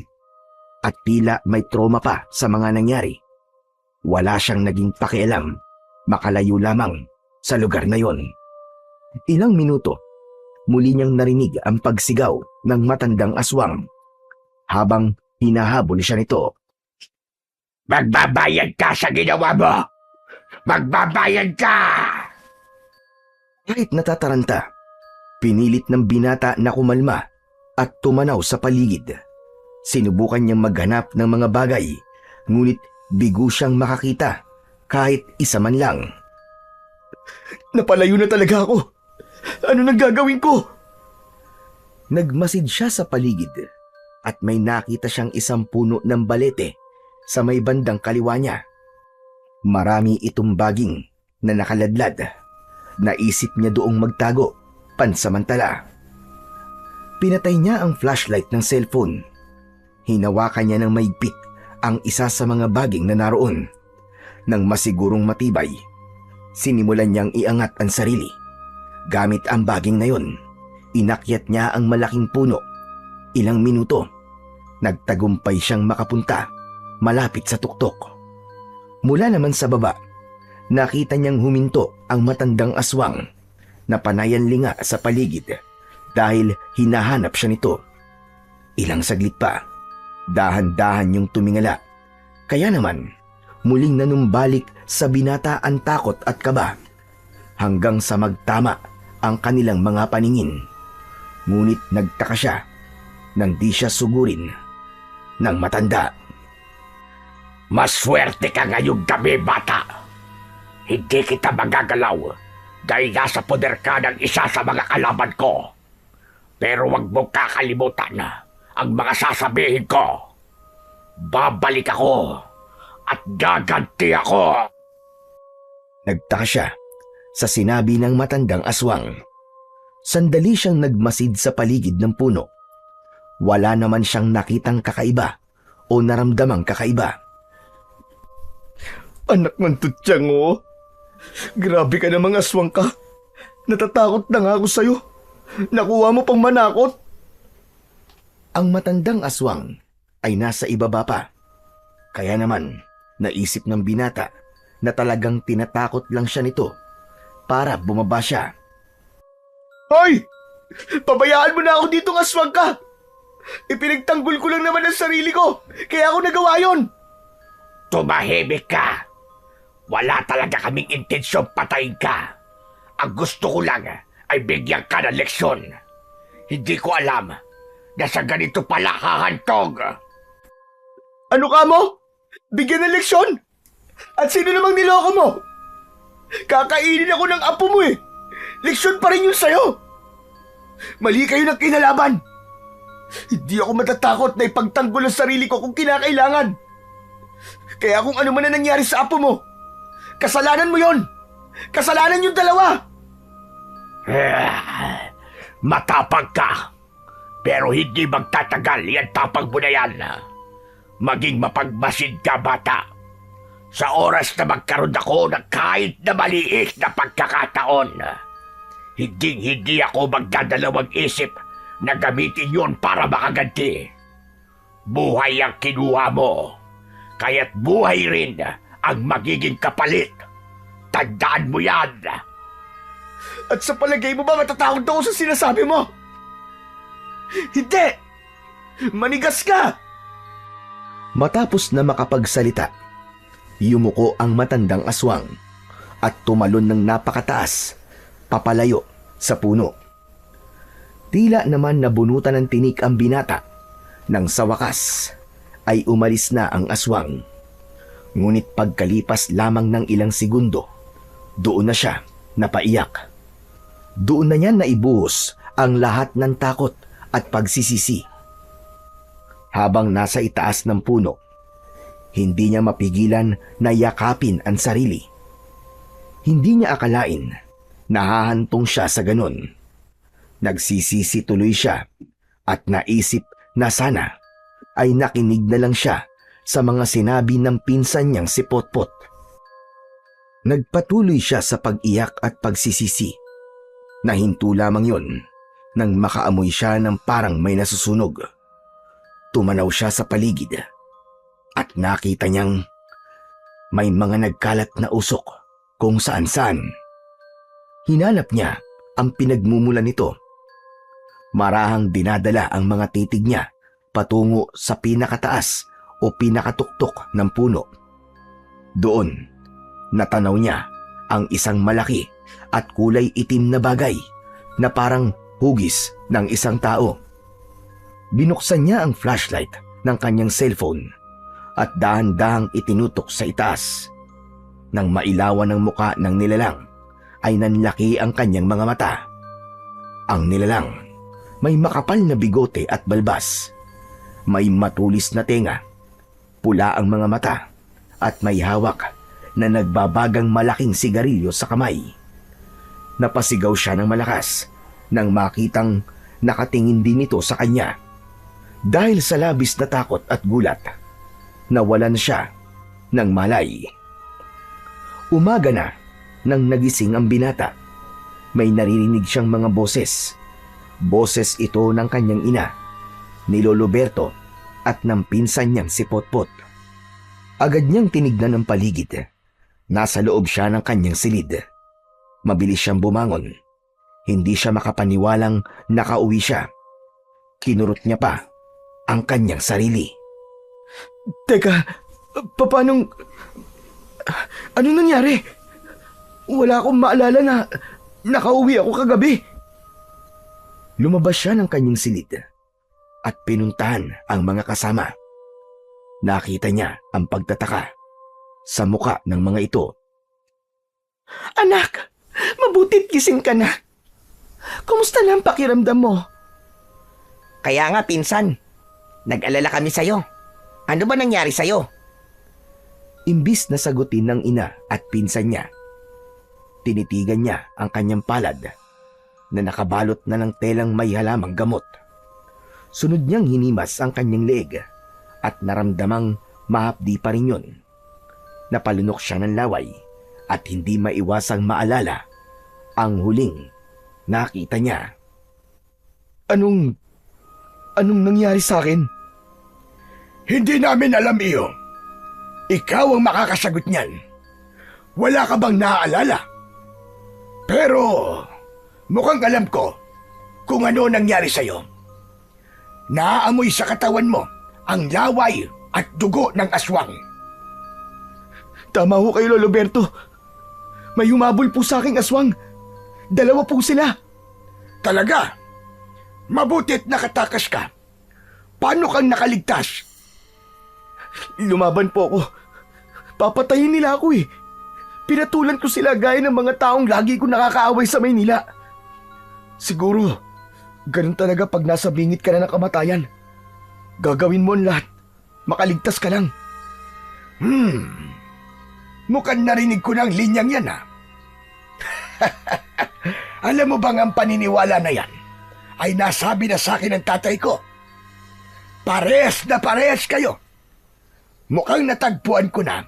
at tila may trauma pa sa mga nangyari. Wala siyang naging pakialam, makalayo lamang sa lugar na yon. Ilang minuto, muli niyang narinig ang pagsigaw ng matandang aswang habang hinahabol siya nito. Magbabayad ka sa ginawa mo! Magbabayad ka! Kahit natataranta, Pinilit ng binata na kumalma at tumanaw sa paligid. Sinubukan niyang maghanap ng mga bagay, ngunit bigo siyang makakita kahit isa man lang. Napalayo na talaga ako. Ano nang gagawin ko? Nagmasid siya sa paligid at may nakita siyang isang puno ng balete sa may bandang kaliwa niya. Marami itong baging na nakaladlad. Naisip niya doong magtago pansamantala. Pinatay niya ang flashlight ng cellphone. Hinawakan niya ng maigpit ang isa sa mga baging na naroon. Nang masigurong matibay, sinimulan niyang iangat ang sarili. Gamit ang baging na yon, inakyat niya ang malaking puno. Ilang minuto, nagtagumpay siyang makapunta malapit sa tuktok. Mula naman sa baba, nakita niyang huminto ang matandang aswang na panayanlinga sa paligid dahil hinahanap siya nito. Ilang saglit pa, dahan-dahan niyong tumingala. Kaya naman, muling nanumbalik sa binata ang takot at kaba hanggang sa magtama ang kanilang mga paningin. Ngunit nagtaka siya nang di siya sugurin ng matanda. Maswerte ka ngayong gabi, bata. Hindi kita magagalaw dahil nasa poder ka ng isa sa mga kalaban ko. Pero wag mo kakalimutan ang mga sasabihin ko. Babalik ako at gaganti ako. Nagtaka siya sa sinabi ng matandang aswang. Sandali siyang nagmasid sa paligid ng puno. Wala naman siyang nakitang kakaiba o naramdamang kakaiba. Anak ng tutyang mo. Grabe ka namang aswang ka. Natatakot na nga ako sa'yo. Nakuha mo pang manakot. Ang matandang aswang ay nasa ibaba pa. Kaya naman, naisip ng binata na talagang tinatakot lang siya nito para bumaba siya. Hoy! Pabayaan mo na ako ditong aswang ka. Ipinagtanggol ko lang naman ang sarili ko. Kaya ako nagawa yon. Tumahimik ka. Wala talaga kaming intensyon patayin ka. Ang gusto ko lang ay bigyan ka ng leksyon. Hindi ko alam na sa ganito pala hahantog. Ano ka mo? Bigyan ng leksyon? At sino namang niloko mo? Kakainin ako ng apo mo eh. Leksyon pa rin yun sa'yo. Mali kayo ng kinalaban. Hindi ako matatakot na ipagtanggol ang sarili ko kung kinakailangan. Kaya kung ano man na nangyari sa apo mo, kasalanan mo yon. Kasalanan yung dalawa. Matapang ka. Pero hindi magtatagal yan tapang mo na yan. Maging mapagmasid ka, bata. Sa oras na magkaroon ako ng kahit na maliit na pagkakataon, hindi ako magdadalawang isip na gamitin yon para makaganti. Buhay ang kinuha mo, kaya't buhay rin ang magiging kapalit. Tandaan mo yan. At sa palagay mo ba matatakot ako sa sinasabi mo? Hindi! Manigas ka! Matapos na makapagsalita, yumuko ang matandang aswang at tumalon ng napakataas, papalayo sa puno. Tila naman nabunutan ng tinik ang binata nang sa wakas ay umalis na ang aswang. Ngunit pagkalipas lamang ng ilang segundo, doon na siya napaiyak. Doon na niya naibuhos ang lahat ng takot at pagsisisi. Habang nasa itaas ng puno, hindi niya mapigilan na yakapin ang sarili. Hindi niya akalain na hahantong siya sa ganon. Nagsisisi tuloy siya at naisip na sana ay nakinig na lang siya sa mga sinabi ng pinsan niyang si Potpot. Nagpatuloy siya sa pag-iyak at pagsisisi. Nahinto lamang yon nang makaamoy siya ng parang may nasusunog. Tumanaw siya sa paligid at nakita niyang may mga nagkalat na usok kung saan-saan. Hinanap niya ang pinagmumulan nito. Marahang dinadala ang mga titig niya patungo sa pinakataas o pinakatuktok ng puno. Doon, natanaw niya ang isang malaki at kulay itim na bagay na parang hugis ng isang tao. Binuksan niya ang flashlight ng kanyang cellphone at dahan-dahang itinutok sa itaas. Nang mailawan ang muka ng nilalang, ay nanlaki ang kanyang mga mata. Ang nilalang, may makapal na bigote at balbas. May matulis na tenga, pula ang mga mata, at may hawak na nagbabagang malaking sigarilyo sa kamay. Napasigaw siya ng malakas nang makitang nakatingin din ito sa kanya. Dahil sa labis na takot at gulat, nawalan siya ng malay. Umaga na nang nagising ang binata. May naririnig siyang mga boses. Boses ito ng kanyang ina, ni Lolo Berto, at ng pinsan niyang si Potpot. Agad niyang tinignan ang paligid. Nasa loob siya ng kanyang silid. Mabilis siyang bumangon. Hindi siya makapaniwalang nakauwi siya. Kinurot niya pa ang kanyang sarili. Teka, paanong... Anong nangyari? Wala akong maalala na nakauwi ako kagabi. Lumabas siya ng kanyang silid at pinuntahan ang mga kasama. Nakita niya ang pagtataka sa muka ng mga ito. Anak, mabutit gising ka na. Kumusta na ang pakiramdam mo? Kaya nga, pinsan. Nag-alala kami sa'yo. Ano ba nangyari sa'yo? Imbis na sagutin ng ina at pinsan niya, tinitigan niya ang kanyang palad na nakabalot na ng telang may halamang gamot. Sunod niyang hinimas ang kanyang leeg at naramdamang mahapdi pa rin yun. Napalunok siya ng laway at hindi maiwasang maalala ang huling nakita niya. Anong nangyari sa akin? Hindi namin alam iyo. Ikaw ang makakasagot niyan. Wala ka bang naaalala? Pero mukhang alam ko kung ano nangyari sa'yo. Naaamoy sa katawan mo ang laway at dugo ng aswang. Tama ho kayo, Lolo Berto. May humabol po sa aking aswang. 2 po sila. Talaga? Mabutit nakatakas ka. Paano kang nakaligtas? Lumaban po ako. Papatayin nila ako eh. Pinatulan ko sila gaya ng mga taong lagi ko nakakaaway sa Maynila. Siguro, ganun talaga pag nasa bingit ka na ng kamatayan. Gagawin mo ang lahat. Makaligtas ka lang. Mukhang narinig ko ng linyang yan ha. Alam mo bang ang paniniwala na yan ay nasabi na sa akin ng tatay ko? Parehas na parehas kayo. Mukhang natagpuan ko na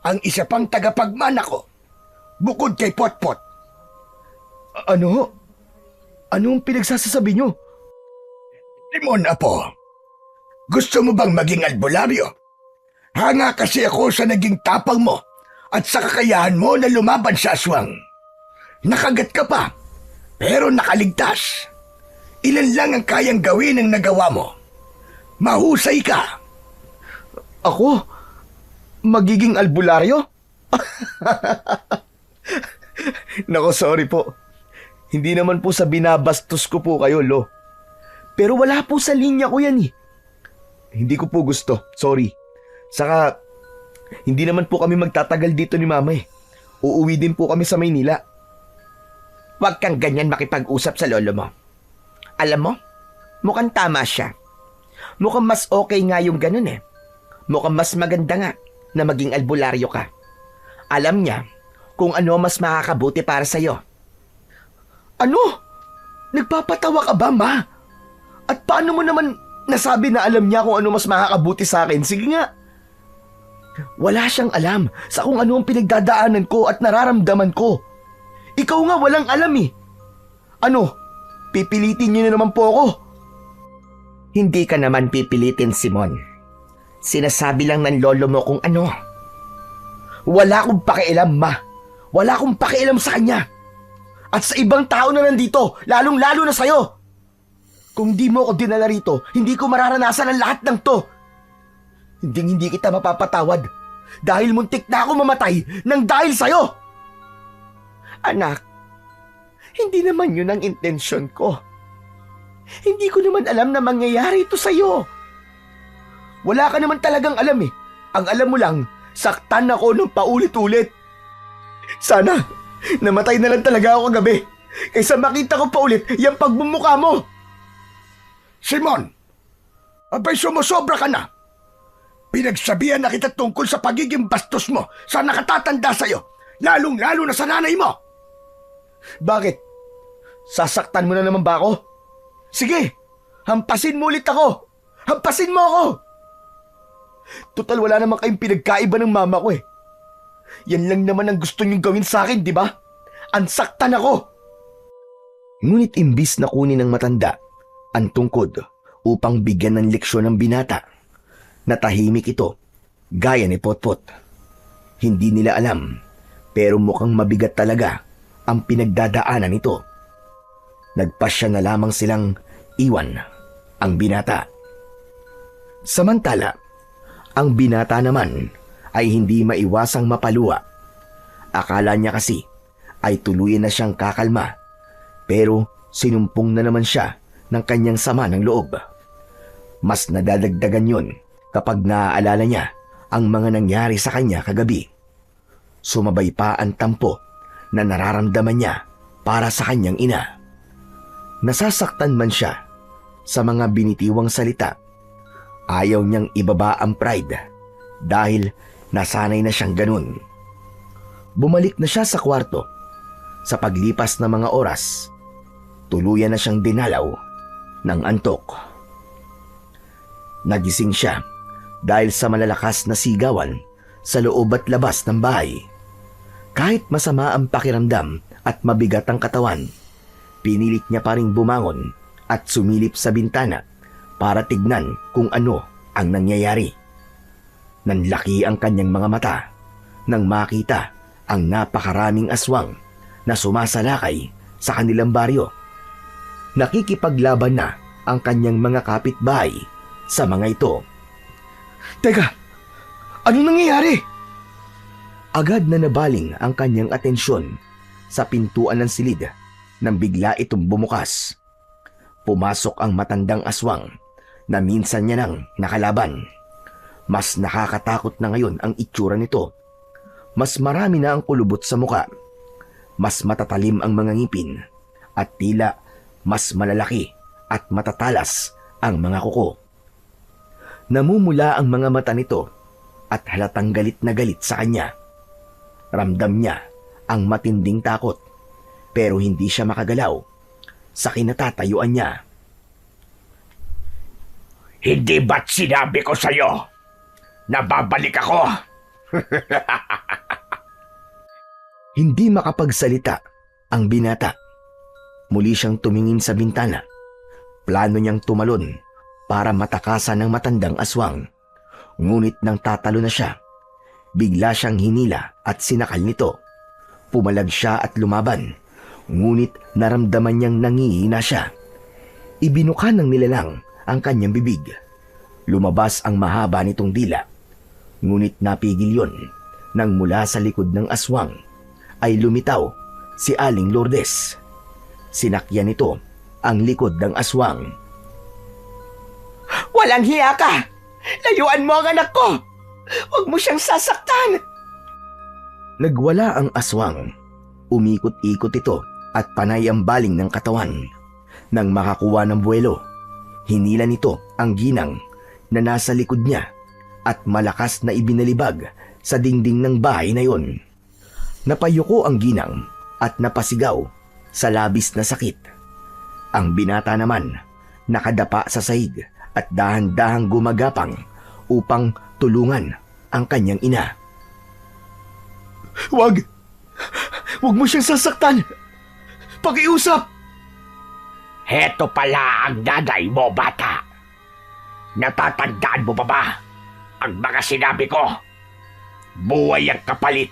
ang isa pang tagapagmana ko bukod kay Potpot. Ano? Anong pinagsasasabi nyo? Limon, apo. Gusto mo bang maging albularyo? Hanga kasi ako sa naging tapang mo at sa kakayahan mo na lumaban sa aswang. Nakagat ka pa, pero nakaligtas. Ilan lang ang kayang gawin ng nagawa mo. Mahusay ka. Ako? Magiging albularyo? Nako, sorry po. Hindi naman po sa binabastos ko po kayo, Lo. Pero wala po sa linya ko yan eh. Hindi ko po gusto, sorry. Saka, hindi naman po kami magtatagal dito ni Mama eh. Uuwi din po kami sa Maynila. Huwag kang ganyan makipag-usap sa lolo mo. Alam mo, mukhang tama siya. Mukhang mas okay nga yung ganun eh. Mukhang mas maganda nga na maging albularyo ka. Alam niya kung ano mas makakabuti para sa'yo. Ano? Nagpapatawa ka ba, Ma? At paano mo naman nasabi na alam niya kung ano mas makakabuti sa akin? Sige nga. Wala siyang alam sa kung ano ang pinagdadaanan ko at nararamdaman ko. Ikaw nga walang alam eh. Ano? Pipilitin niyo na naman po ako. Hindi ka naman pipilitin, Simon. Sinasabi lang ng lolo mo kung ano. Wala akong pakialam, Ma. Wala akong pakialam sa kanya. At sa ibang tao na nandito, lalong-lalo na sa'yo. Kung di mo ako dinala rito, hindi ko mararanasan ang lahat ng to. Hindi kita mapapatawad. Dahil muntik na ako mamatay nang dahil sa'yo. Anak, hindi naman yun ang intensyon ko. Hindi ko naman alam na mangyayari ito sa'yo. Wala ka naman talagang alam eh. Ang alam mo lang, saktan ako ng paulit-ulit. Sana, namatay na lang talaga ako kagabi. Kaysa makita ko pa ulit yung pagbumuka mo. Simon, abay sumusobra ka na. Pinagsabihan na kita tungkol sa pagiging bastos mo sa nakatatanda sa'yo, lalong-lalo na sa nanay mo. Bakit? Sasaktan mo na naman ba ako? Sige, hampasin mo ulit ako. Hampasin mo ako. Total wala naman kayong pinagkaiba ng mama ko eh. Yan lang naman ang gusto niyong gawin sa akin, di ba? Ansaktan ako. Ngunit imbis na kunin ng matanda ang tungkod upang bigyan ng leksyon ng binata, natahimik ito gaya ni Potpot. Hindi nila alam pero mukhang mabigat talaga ang pinagdadaanan nito. Nagpasya na lamang silang iwan ang binata. Samantala, ang binata naman ay hindi maiwasang mapaluwa. Akala niya kasi ay tuluyan na siyang kakalma, pero sinumpong na naman siya ng kanyang sama ng loob. Mas nadadagdagan yun kapag naaalala niya ang mga nangyari sa kanya kagabi. Sumabay pa ang tampo na nararamdaman niya para sa kanyang ina. Nasasaktan man siya sa mga binitiwang salita, ayaw niyang ibaba ang pride dahil nasanay na siyang ganun. Bumalik na siya sa kwarto. Sa paglipas ng mga oras, tuluyan na siyang dinalaw ng antok. Nagising siya dahil sa malalakas na sigawan sa loob at labas ng bahay. Kahit masama ang pakiramdam at mabigat ang katawan, pinilit niya pa ring bumangon at sumilip sa bintana para tignan kung ano ang nangyayari. Nanlaki ang kanyang mga mata nang makita ang napakaraming aswang na sumasalakay sa kanilang baryo. Nakikipaglaban na ang kanyang mga kapitbahay sa mga ito. Teka, anong nangyayari? Agad na nabaling ang kanyang atensyon sa pintuan ng silid nang bigla itong bumukas. Pumasok ang matandang aswang na minsan niya nang nakalaban. Mas nakakatakot na ngayon ang itsura nito. Mas marami na ang kulubot sa muka. Mas matatalim ang mga ngipin at tila mas malalaki at matatalas ang mga kuko. Namumula ang mga mata nito at halatang galit na galit sa kanya. Ramdam niya ang matinding takot pero hindi siya makagalaw sa kinatatayuan niya. Hindi ba't sinabi ko sa'yo na babalik ako? Hindi makapagsalita ang binata. Muli siyang tumingin sa bintana. Plano niyang tumalon para matakasan ng matandang aswang. Ngunit nang tatalo na siya, bigla siyang hinila at sinakal nito. Pumalag siya at lumaban, ngunit naramdaman niyang nangihina siya. Ibinuka ng nilalang ang kanyang bibig. Lumabas ang mahaba nitong dila, ngunit napigil yon nang mula sa likod ng aswang ay lumitaw si Aling Lourdes. Sinakyan nito ang likod ng aswang. Walang hiya ka! Layuan mo ang anak ko! Huwag mo siyang sasaktan! Nagwala ang aswang. Umikot-ikot ito at panay ang baling ng katawan. Nang makakuha ng buwelo, hinila nito ang ginang na nasa likod niya at malakas na ibinalibag sa dingding ng bahay na yon. Napayuko ang ginang at napasigaw sa labis na sakit. Ang binata naman nakadapa sa sahig at dahan-dahang gumagapang upang tulungan ang kanyang ina. Huwag mo siyang sasaktan! Pakiusap! Heto pala ang nanay mo, bata. Natatandaan mo pa ba ang mga sinabi ko? Buhay ang kapalit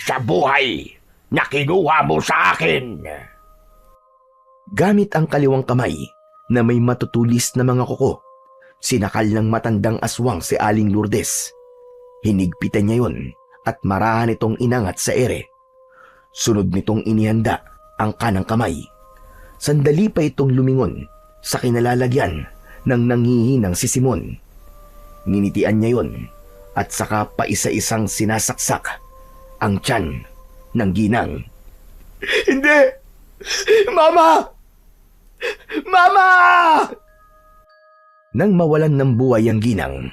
sa buhay na kinuha mo sa akin. Gamit ang kaliwang kamay na may matutulis na mga kuko, sinakal ng matandang aswang si Aling Lourdes. Hinigpitan niya yon at marahan itong inangat sa ere. Sunod nitong inihanda ang kanang kamay. Sandali pa itong lumingon sa kinalalagyan ng nanghihinang si Simon. Ninitian niya yon at saka pa isa-isang sinasaksak ang tiyan ng ginang. Hindi! Mama! Mama! Nang mawalan ng buhay ang ginang,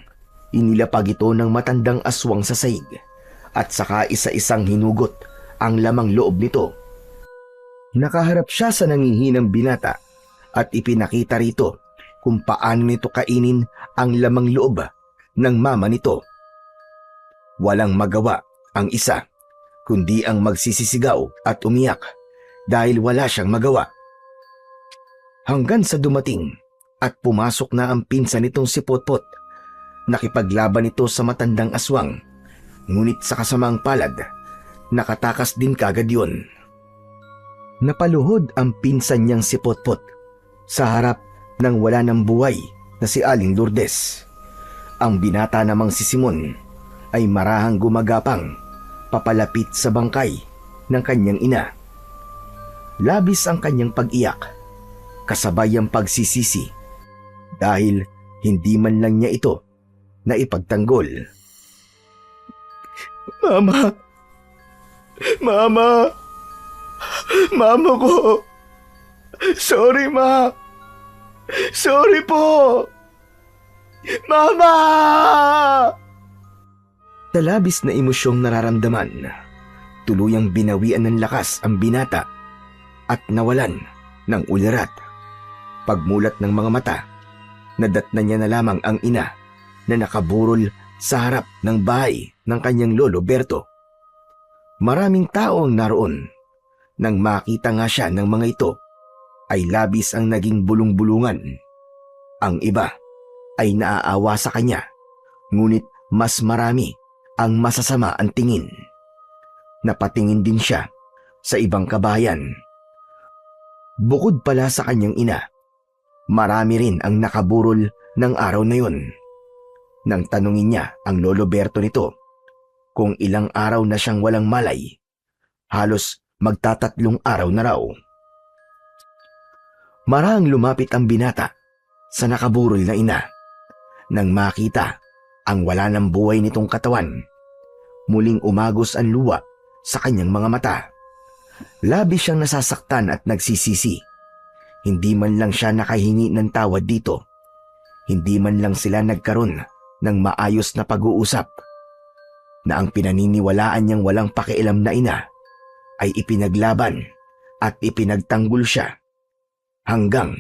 inilapag ito ng matandang aswang sa saig at saka isa-isang hinugot ang lamang loob nito. Nakaharap siya sa nangihinang binata at ipinakita rito kung paano nito kainin ang lamang loob ng mama nito. Walang magawa ang isa kundi ang magsisisigaw at umiyak dahil wala siyang magawa. Hanggang sa dumating at pumasok na ang pinsan nitong si Potpot. Nakipaglaban ito sa matandang aswang, ngunit sa kasamang palad, nakatakas din kagad yun. Napaluhod ang pinsan niyang si Potpot sa harap ng wala ng buhay na si Aling Lourdes. Ang binata namang si Simon ay marahang gumagapang papalapit sa bangkay ng kanyang ina. Labis ang kanyang pag-iyak, kasabay ang pagsisisi dahil hindi man lang niya ito na ipagtanggol. Mama! Mama! Mama ko! Sorry, ma! Sorry po! Mama! Sa labis na emosyong nararamdaman, tuluyang binawian ng lakas ang binata at nawalan ng ulirat. Pagmulat ng mga mata, nadatnan niya na lamang ang ina na nakaburol sa harap ng bahay ng kanyang lolo Berto. Maraming tao ang naroon. Nang makita nga siya ng mga ito, ay labis ang naging bulong-bulungan. Ang iba ay naaawa sa kanya, ngunit mas marami ang masasama ang tingin. Napatingin din siya sa ibang kabayan. Bukod pala sa kanyang ina, marami rin ang nakaburol ng araw na yun. Nang tanungin niya ang lolo Berto nito kung ilang araw na siyang walang malay, halos magtatatlong araw na raw. Marahang lumapit ang binata sa nakaburol na ina. Nang makita ang wala ng buhay nitong katawan, muling umagos ang luwa sa kanyang mga mata. Labis siyang nasasaktan at nagsisisi. Hindi man lang siya nakahingi ng tawad dito. Hindi man lang sila nagkaroon ng maayos na pag-uusap na ang pinaniniwalaan niyang walang pakialam na ina ay ipinaglaban at ipinagtanggol siya hanggang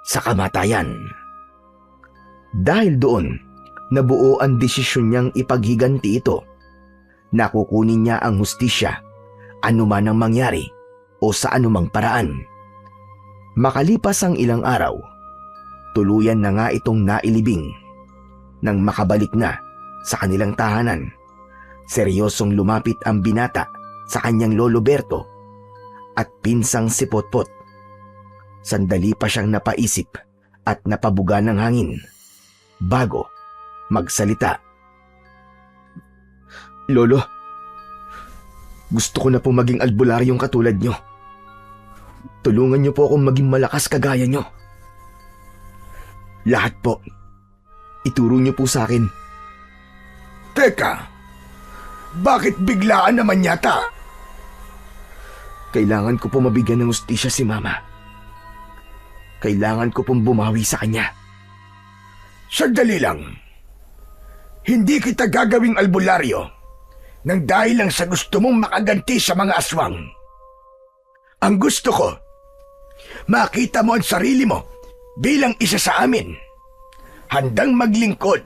sa kamatayan. Dahil doon, nabuo ang desisyon niyang ipaghiganti ito. Nakukunin niya ang hustisya, anuman ang mangyari o sa anumang paraan. Makalipas ang ilang araw, tuluyan na nga itong nailibing. Nang makabalik na sa kanilang tahanan, seryosong lumapit ang binata sa kanyang lolo Berto at pinsang si Potpot. Sandali pa siyang napaisip at napabuga ng hangin bago magsalita. Lolo, gusto ko na pong maging albularyong katulad nyo. Tulungan niyo po akong maging malakas kagaya nyo. Lahat po. Ituro niyo po sa akin. Teka, bakit biglaan naman yata? Kailangan ko po mabigyan ng hustisya si Mama. Kailangan ko pong bumawi sa kanya. Sandali lang. Hindi kita gagawing albularyo nang dahil lang sa gusto mong makaganti sa mga aswang. Ang gusto ko, makita mo ang sarili mo bilang isa sa amin. Handang maglingkod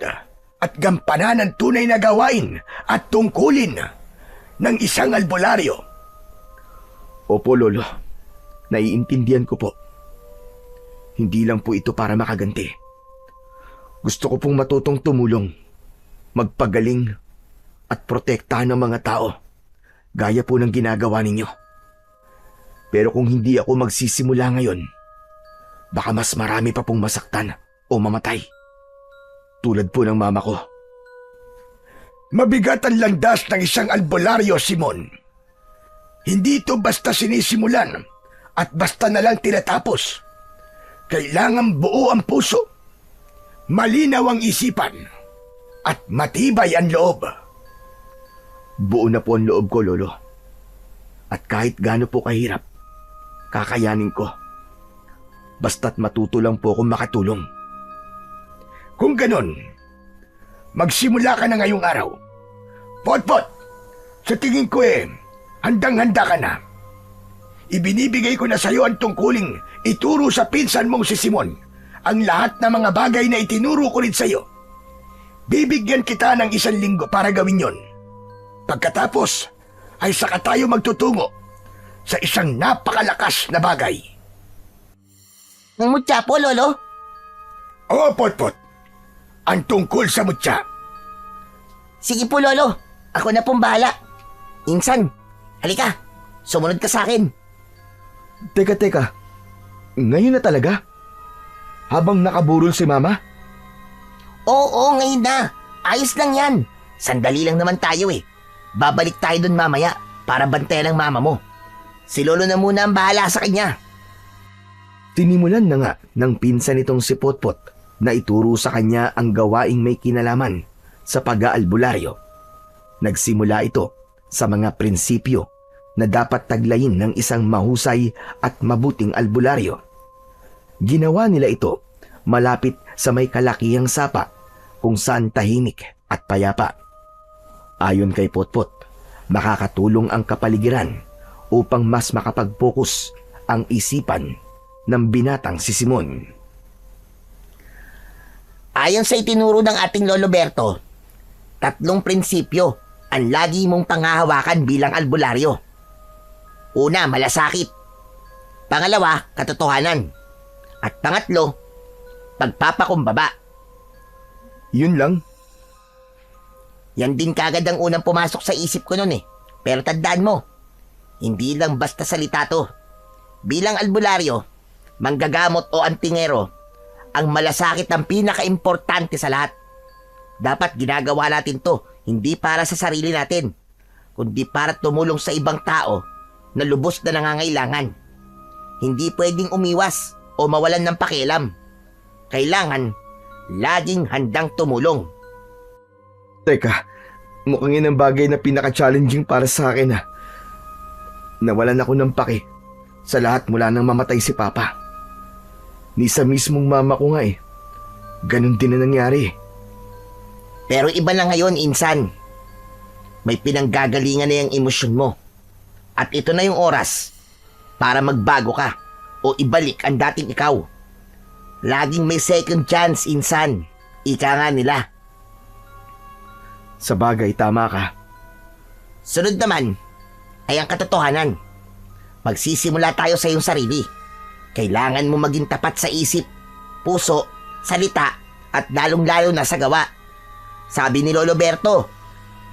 at gampanan ang tunay na gawain at tungkulin ng isang albularyo. Opo, Lolo. Naiintindihan ko po. Hindi lang po ito para makaganti. Gusto ko pong matutong tumulong, magpagaling at protektahan ng mga tao, gaya po ng ginagawa ninyo. Pero kung hindi ako magsisimula ngayon, baka mas marami pa pong masaktan o mamatay. Tulad po ng mama ko. Mabigat ang landas ng isang albularyo, Simon. Hindi ito basta sinisimulan at basta na lang tinatapos. Kailangan buo ang puso, malinaw ang isipan, at matibay ang loob. Buo na po ang loob ko, Lolo. At kahit gaano po kahirap, kakayanin ko. Basta't matuto lang po akong makatulong. Kung ganon, magsimula ka na ngayong araw. Potpot, sa tingin ko handang-handa ka na. Ibinibigay ko na sa iyo ang tungkuling ituro sa pinsan mong si Simon ang lahat ng mga bagay na itinuro ko rin sa iyo. Bibigyan kita ng 1 linggo para gawin yon. Pagkatapos, ay saka tayo magtutungo sa isang napakalakas na bagay. Ang mutya po, Lolo. Oo, Potpot. Ang tungkol sa mutya. Sige po, Lolo. Ako na pong bahala. Insan, halika. Sumunod ka sa akin. Teka. Ngayon na talaga? Habang nakaburol si Mama? Oo, ngayon na. Ayos lang yan. Sandali lang naman tayo Babalik tayo dun mamaya para bantayan ang mama mo. Si Lolo na muna ang bahala sa kanya. Tinimulan na nga ng pinsan nitong si Potpot na ituro sa kanya ang gawaing may kinalaman sa pag-aalbularyo. Nagsimula ito sa mga prinsipyo na dapat taglayin ng isang mahusay at mabuting albularyo. Ginawa nila ito malapit sa may kalakihang sapa kung saan tahimik at payapa. Ayon kay Potpot, makakatulong ang kapaligiran upang mas makapag-focus ang isipan ng binatang si Simon. Ayon sa itinuro ng ating Lolo Berto, 3 prinsipyo ang lagi mong panghahawakan bilang albularyo. Una, malasakit. Pangalawa, katotohanan. At pangatlo, pagpapakumbaba. Yun lang? Yan din kagad ang unang pumasok sa isip ko nun Pero tandaan mo, hindi lang basta salita to. Bilang albularyo, manggagamot o antingero, ang malasakit ang pinaka-importante sa lahat. Dapat ginagawa natin to, hindi para sa sarili natin, kundi para tumulong sa ibang tao na lubos na nangangailangan. Hindi pwedeng umiwas o mawalan ng pakialam. Kailangan laging handang tumulong. Teka, mukhang yun ang bagay na pinaka-challenging para sa akin Nawalan ako ng pake sa lahat mula nang mamatay si Papa. Ni sa mismong mama ko nga Ganon din na nangyari. Pero iba na ngayon, Insan. May pinanggagalingan na yung emosyon mo. At ito na yung oras para magbago ka o ibalik ang dating ikaw. Laging may second chance, Insan. Ika nga nila. Sa bagay, tama ka. Sunod naman ay ang katotohanan. Magsisimula tayo sa iyong sarili. Kailangan mo maging tapat sa isip, puso, salita, at lalong-lalo na sa gawa. Sabi ni Lolo Berto,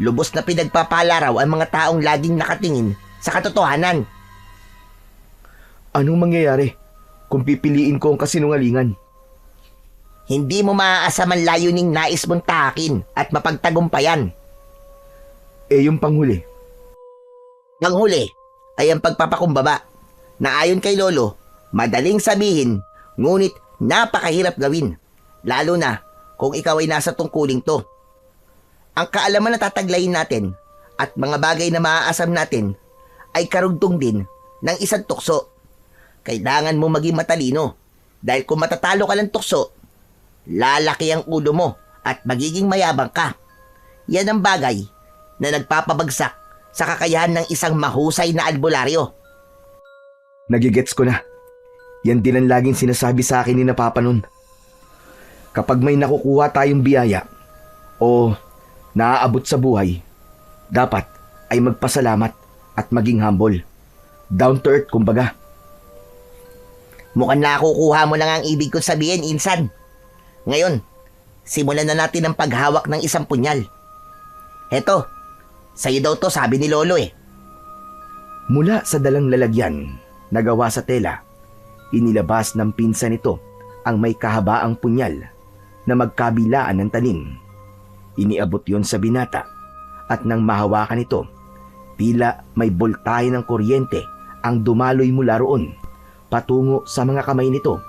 lubos na pinagpapala raw ang mga taong laging nakatingin sa katotohanan. Anong mangyayari kung pipiliin ko ang kasinungalingan? Hindi mo maaasam ang layuning nais mong tahakin at mapagtagumpayan. Yung panghuli. Panghuli ay ang pagpapakumbaba na ayon kay Lolo, madaling sabihin ngunit napakahirap gawin, lalo na kung ikaw ay nasa tungkuling to. Ang kaalaman na tataglayin natin at mga bagay na maaasam natin ay karugtong din ng isang tukso. Kailangan mo maging matalino dahil kung matatalo ka ng tukso, lalaki ang ulo mo at magiging mayabang ka. Yan ang bagay na nagpapabagsak sa kakayahan ng isang mahusay na albularyo. Nagigets ko na. Yan din ang laging sinasabi sa akin ni Papa nun. Kapag may nakukuha tayong biyaya o naaabot sa buhay, dapat ay magpasalamat at maging humble. Down to earth, kumbaga. Mukhang nakukuha mo lang ang ibig kong sabihin, Insan. Ngayon, simulan na natin ang paghawak ng isang punyal. Heto, sa'yo daw to, sabi ni Lolo Mula sa dalang lalagyan na gawa sa tela, inilabas ng pinsan nito ang may kahabaang punyal na magkabilaan ng talim. Iniabot yon sa binata at nang mahawakan ito, tila may boltahe ng kuryente ang dumaloy mula roon patungo sa mga kamay nito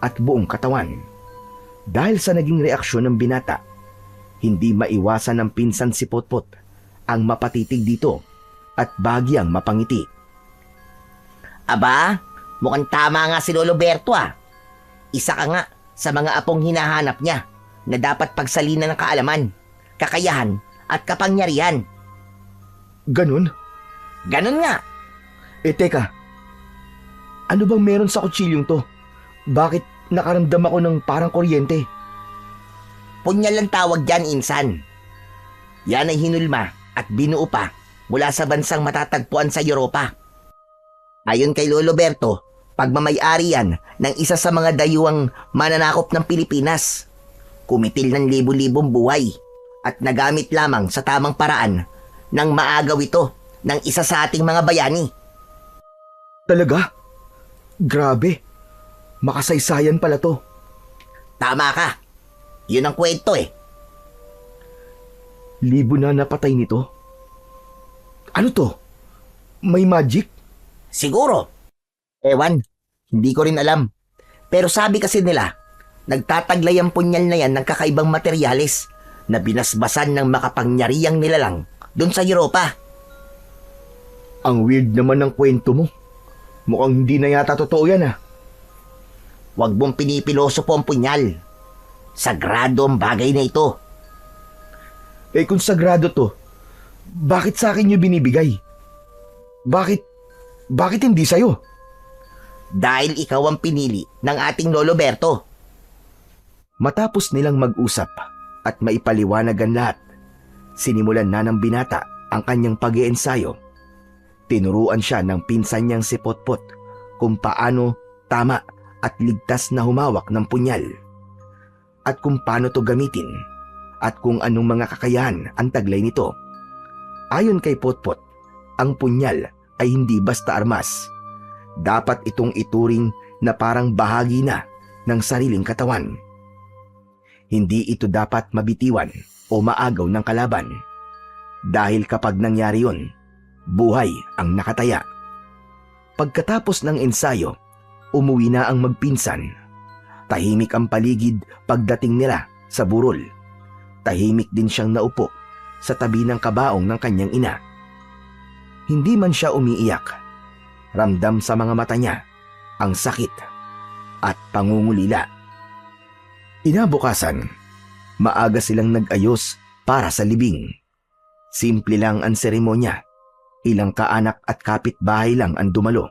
at buong katawan. Dahil sa naging reaksyon ng binata, hindi maiwasan ng pinsan si Potpot ang mapatitig dito at bagyang mapangiti. Aba, mukhang tama nga si Lolo Berto ah. Isa ka nga sa mga apong hinahanap niya na dapat pagsalinan ng kaalaman, kakayahan at kapangyarihan. Ganun? Ganun nga. Teka, ano bang meron sa kutsilyong to? Bakit nakaramdam ako ng parang kuryente? Punyal lang tawag dyan, insan. Yan ay hinulma at binuo pa mula sa bansang matatagpuan sa Europa. Ayon kay Lolo Berto, pagmamay-ari yan ng isa sa mga dayuhang mananakop ng Pilipinas. Kumitil ng libu-libong buhay at nagamit lamang sa tamang paraan nang maagaw ito ng isa sa ating mga bayani. Talaga? Grabe. Makasaysayan pala to. Tama ka. Yun ang kwento eh. Libo na napatay nito. Ano to? May magic? Siguro. Ewan, hindi ko rin alam. Pero sabi kasi nila, nagtataglay ang punyal na yan ng kakaibang materyales na binasbasan ng makapangyarihang nilalang doon sa Europa. Ang weird naman ng kwento mo. Mukhang hindi na yata totoo yan ah. Huwag mong pinipiloso po ang punyal. Sagrado ang bagay na ito. Kung sagrado to, bakit sa akin nyo binibigay? Bakit hindi sa'yo? Dahil ikaw ang pinili ng ating Lolo Berto. Matapos nilang mag-usap at maipaliwanag ang lahat, sinimulan na ng binata ang kanyang pag-iensayo. Tinuruan siya ng pinsan niyang si Potpot kung paano tama at ligtas na humawak ng punyal, at kung paano to gamitin, at kung anong mga kakayahan ang taglay nito. Ayon kay Potpot, ang punyal ay hindi basta armas. Dapat itong ituring na parang bahagi na ng sariling katawan. Hindi ito dapat mabitiwan o maagaw ng kalaban. Dahil kapag nangyari yun, buhay ang nakataya. Pagkatapos ng ensayo, umuwi na ang magpinsan. Tahimik ang paligid pagdating nila sa burol. Tahimik din siyang naupo sa tabi ng kabaong ng kanyang ina. Hindi man siya umiiyak, ramdam sa mga mata niya ang sakit at pangungulila. Inabukasan, maaga silang nag-ayos para sa libing. Simple lang ang seremonya. Ilang kaanak at kapitbahay lang ang dumalo.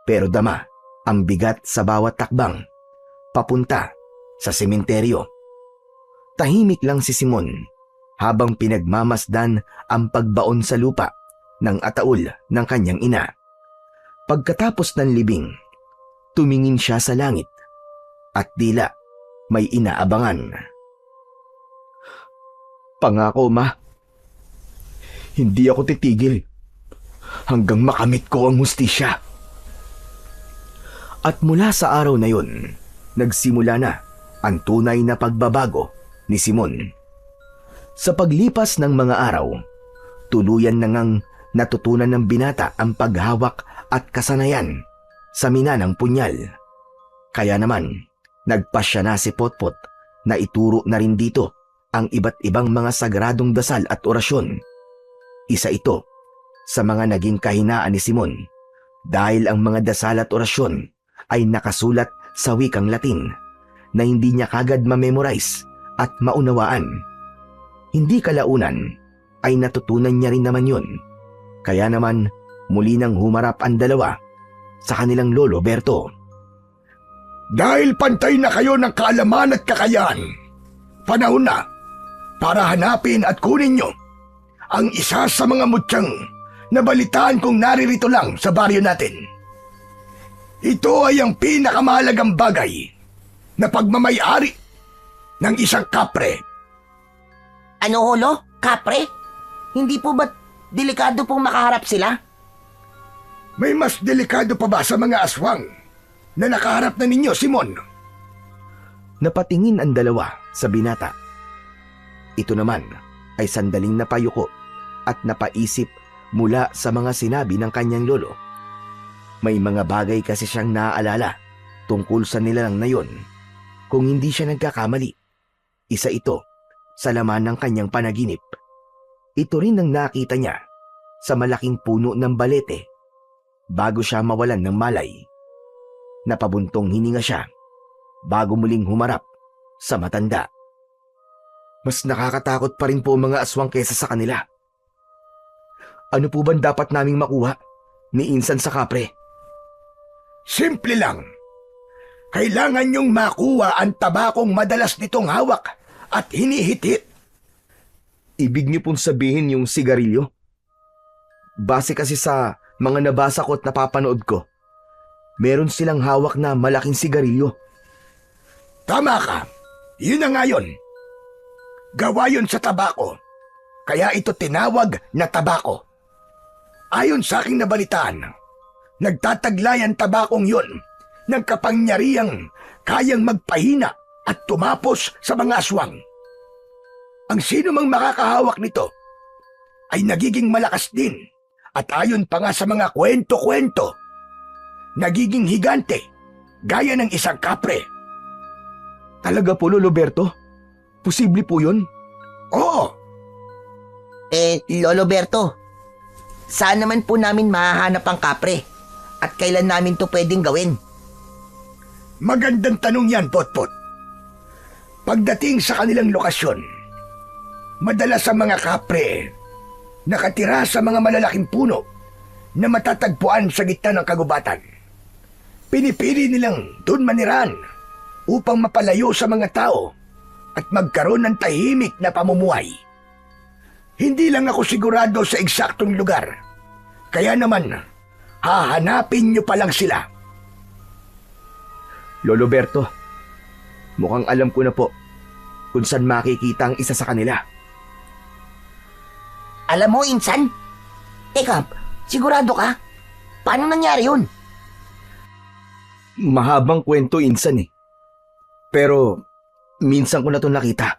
Pero dama ang bigat sa bawat takbang papunta sa sementeryo. Tahimik lang si Simon habang pinagmamasdan ang pagbaon sa lupa ng ataol ng kanyang ina. Pagkatapos ng libing, tumingin siya sa langit at tila may inaabangan. Pangako, Ma, hindi ako titigil hanggang makamit ko ang hustisya. At mula sa araw na yun, nagsimula na ang tunay na pagbabago ni Simon. Sa paglipas ng mga araw, tuluyan na ngang natutunan ng binata ang paghawak at kasanayan sa mina ng punyal. Kaya naman, nagpasya na si Potpot na ituro na rin dito ang iba't ibang mga sagradong dasal at orasyon. Isa ito sa mga naging kahinaan ni Simon dahil ang mga dasal at orasyon ay nakasulat sa wikang Latin na hindi niya kagad ma-memorize at maunawaan. Hindi kalaunan ay natutunan niya rin naman yun. Kaya naman muli nang humarap ang dalawa sa kanilang lolo Berto. Dahil pantay na kayo ng kaalaman at kakayahan, panahon na para hanapin at kunin nyo ang isa sa mga mutyang nabalitaan kong naririto lang sa baryo natin. Ito ay ang pinakamahalagang bagay na pagmamay-ari ng isang kapre. Ano holo? Kapre? Hindi po ba delikado pong makaharap sila? May mas delikado pa ba sa mga aswang na nakaharap na ninyo, Simon? Napatingin ang dalawa sa binata. Ito naman ay sandaling napayuko at napaisip mula sa mga sinabi ng kanyang lolo. May mga bagay kasi siyang naaalala tungkol sa nilalang na yon. Kung hindi siya nagkakamali, isa ito sa laman ng kanyang panaginip. Ito rin ang nakita niya sa malaking puno ng balete bago siya mawalan ng malay. Napabuntong hininga siya bago muling humarap sa matanda. Mas nakakatakot pa rin po ang mga aswang kesa sa kanila. Ano po ba dapat naming makuha ni Insan sa kapre? Simple lang. Kailangan niyong makuha ang tabakong madalas nitong hawak at hinihit-hit. Ibig niyo pong sabihin yung sigarilyo? Base kasi sa mga nabasa ko at napapanood ko, meron silang hawak na malaking sigarilyo. Tama ka. Yun na nga yun. Gawa yun sa tabako. Kaya ito tinawag na tabako. Ayon sa aking nabalitaan, nagtataglay ang tabakong yun ng kapangyarihang kayang magpahina at tumapos sa mga aswang. Ang sino mang makakahawak nito ay nagiging malakas din at ayon pa nga sa mga kwento-kwento, nagiging higante gaya ng isang kapre. Talaga po, Lolo Berto? Posible po yun? Oo, Lolo Berto, saan naman po namin mahahanap ang kapre? At kailan namin to pwedeng gawin? magandang tanong yan, Potpot. Pagdating sa kanilang lokasyon, madalas ang mga kapre nakatira sa mga malalaking puno na matatagpuan sa gitna ng kagubatan. Pinipili nilang doon manirahan upang mapalayo sa mga tao at magkaroon ng tahimik na pamumuhay. Hindi lang ako sigurado sa eksaktong lugar, kaya naman hahanapin niyo pa lang sila. Lolo Berto, mukhang alam ko na po kung saan makikita ang isa sa kanila. Alam mo, Insan? Teka, sigurado ka? Paano nangyari yun? Mahabang kwento, Insan eh. Pero minsan ko na ito nakita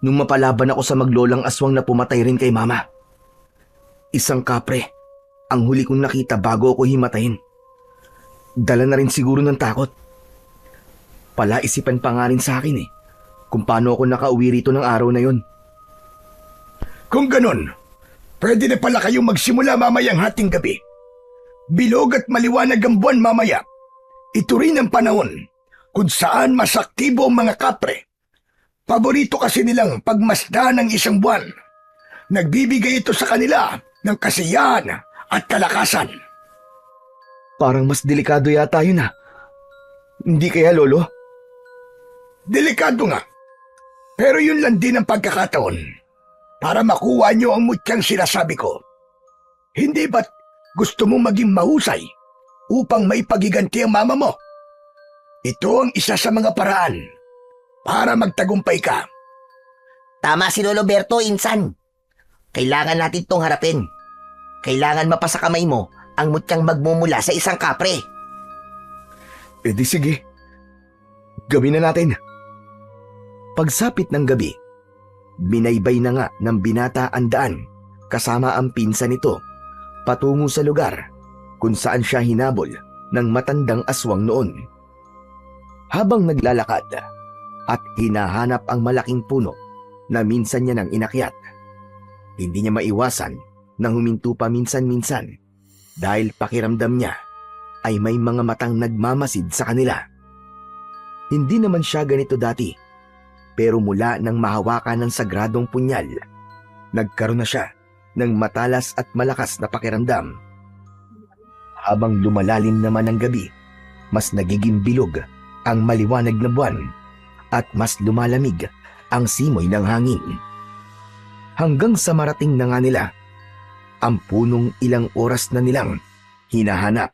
nung mapalaban ako sa maglolang aswang na pumatay rin kay Mama. Isang kapre ang huli kong nakita bago ako himatayin. Dala na rin siguro ng takot. Palaisipan pa nga rin sa akin eh kung paano ako nakauwi rito ng araw na yon. Kung ganun, pwede na pala kayong magsimula mamayang hating gabi. Bilog at maliwanag ang buwan mamaya. Ito rin ang panahon kung saan mas aktibo ang mga kapre. Paborito kasi nilang pagmasdan ng isang buwan. Nagbibigay ito sa kanila ng kasiyahan at kalakasan. Parang mas delikado yata yun ah. Hindi kaya, Lolo? Delikado nga. Pero yun lang din ang pagkakataon para makuha nyo ang mutyang sinasabi ko. Hindi ba't gusto mong maging mahusay upang maipagiganti ang mama mo? Ito ang isa sa mga paraan para magtagumpay ka. Tama si Lolo Berto, Insan. Kailangan natin tong harapin. Kailangan mapasa kamay mo ang mutyang magmumula sa isang kapre. E di sige. Gawin na natin. Pagsapit ng gabi, binaybay na nga ng binata ang daan kasama ang pinsan nito patungo sa lugar kung saan siya hinabol ng matandang aswang noon. Habang naglalakad at hinahanap ang malaking puno na minsan niya nang inakyat, hindi niya maiwasan na huminto pa minsan-minsan dahil pakiramdam niya ay may mga matang nagmamasid sa kanila. Hindi naman siya ganito dati, pero mula nang mahawakan ng sagradong punyal, nagkaroon na siya ng matalas at malakas na pakiramdam. Habang lumalalim naman ang gabi, mas nagiging bilog ang maliwanag na buwan at mas lumalamig ang simoy ng hangin. Hanggang sa marating na nga nila ang punong ilang oras na nilang hinahanap.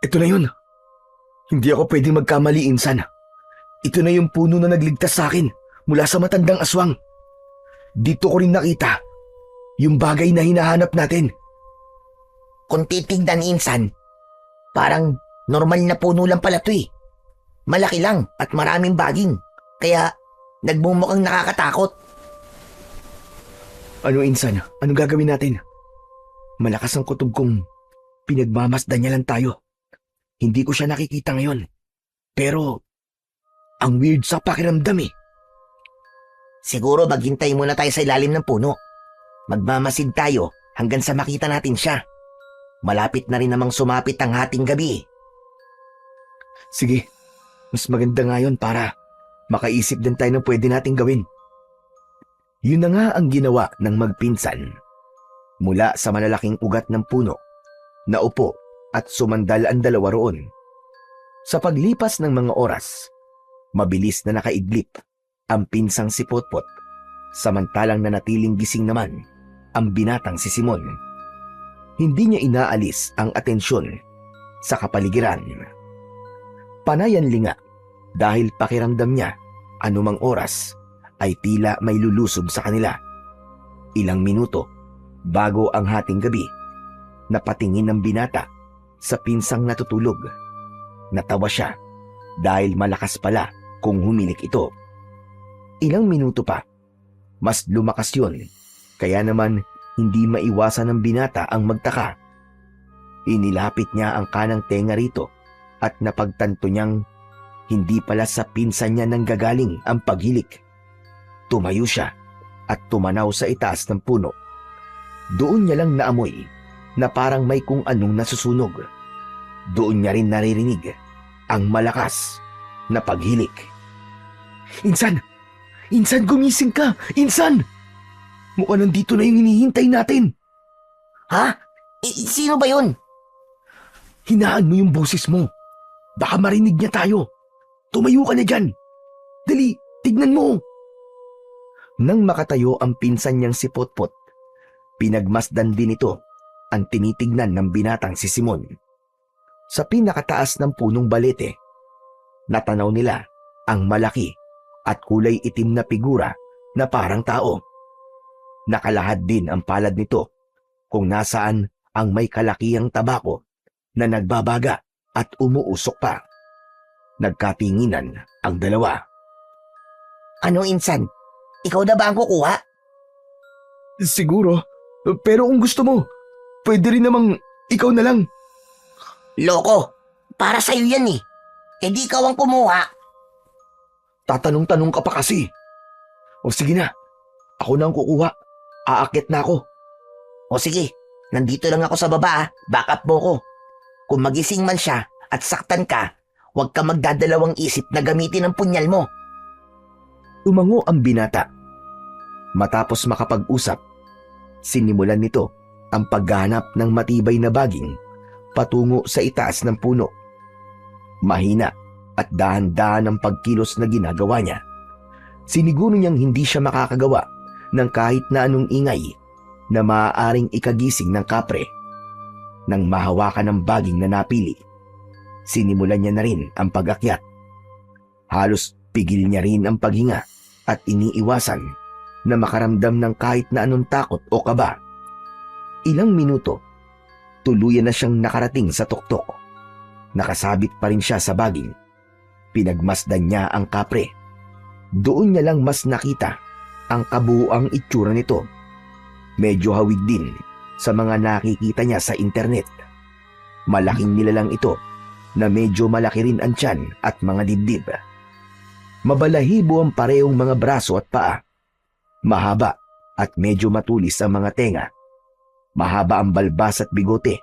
Ito na yun. Hindi ako pwedeng magkamali, Insan. Ito na yung puno na nagligtas sa akin mula sa matandang aswang. Dito ko rin nakita yung bagay na hinahanap natin. Kung titignan, Insan, parang normal na puno lang pala to eh. Malaki lang at maraming baging, kaya nagmumukhang nakakatakot. Ano, Insan? Anong gagawin natin? Malakas ang kutob kong pinagmamasdan niya lang tayo. Hindi ko siya nakikita ngayon. Pero, ang weird sa pakiramdam eh. Siguro maghintay muna tayo sa ilalim ng puno. Magmamasid tayo hanggang sa makita natin siya. Malapit na rin namang sumapit ang hating gabi. Sige, mas maganda nga yun para makaisip din tayo ng pwede nating gawin. Yun na nga ang ginawa ng magpinsan. Mula sa malalaking ugat ng puno, naupo at sumandal ang dalawa roon. Sa paglipas ng mga oras, mabilis na nakaidlip ang pinsang si Potpot, samantalang nanatiling gising naman ang binatang si Simon. Hindi niya inaalis ang atensyon sa kapaligiran. Panayan linga dahil pakiramdam niya anumang oras ay tila may lulusob sa kanila. Ilang minuto bago ang hating gabi, napatingin ng binata sa pinsang natutulog. Natawa siya dahil malakas pala kung humilik ito. Ilang minuto pa, mas lumakas yun, kaya naman hindi maiwasan ng binata ang magtaka. Inilapit niya ang kanang tenga rito at napagtanto niyang hindi pala sa pinsan niya nanggagaling ang paghilik. Tumayo siya at tumanaw sa itaas ng puno. Doon niya lang naamoy na parang may kung anong nasusunog. Doon niya rin naririnig ang malakas na paghilik. Insan! Insan, gumising ka! Insan! Mukhang nandito na yung hinihintay natin. Ha? Sino ba yun? Hinaan mo yung boses mo. Baka marinig niya tayo. Tumayo ka na dyan. Dali, tignan mo. Nang makatayo ang pinsan niyang si Potpot, pinagmasdan din ito ang tinitignan ng binatang si Simon. Sa pinakataas ng punong balete, natanaw nila ang malaki at kulay itim na figura na parang tao. Nakalahad din ang palad nito kung nasaan ang may kalakihang tabako na nagbabaga at umuusok pa. Nagkatinginan ang dalawa. Ano, Insan? Ikaw na ba ang kukuha? Siguro, pero kung gusto mo, pwede rin namang ikaw na lang. Loko! Para sa'yo yan eh. E di ikaw ang kumuha. Tatanong-tanong ka pa kasi. O sige na, ako na ang kukuha. Aakyat na ako. O sige, nandito lang ako sa baba ah. Backup mo ko. Kung magising man siya at saktan ka, huwag ka magdadalawang isip na gamitin ang punyal mo. Tumango ang binata. Matapos makapag-usap, sinimulan nito ang paghahanap ng matibay na baging patungo sa itaas ng puno. Mahina at dahan-dahan ang pagkilos na ginagawa niya. Siniguro niyang hindi siya makakagawa ng kahit na anong ingay na maaaring ikagising ng kapre. Nang mahawakan ng baging na napili, sinimulan niya na rin ang pag-akyat. Halos pigil niya rin ang paghinga at iniiwasan na makaramdam ng kahit na anong takot o kaba. Ilang minuto, tuluyan na siyang nakarating sa tuktok. Nakasabit pa rin siya sa baging. Pinagmasdan niya ang kapre. Doon niya lang mas nakita ang kabuuang itsura nito. Medyo hawig din sa mga nakikita niya sa internet. Malaking nilalang ito na medyo malaki rin ang tiyan at mga dibdib. Mabalahibo ang parehong mga braso at paa. Mahaba at medyo matulis ang mga tenga. Mahaba ang balbas at bigote.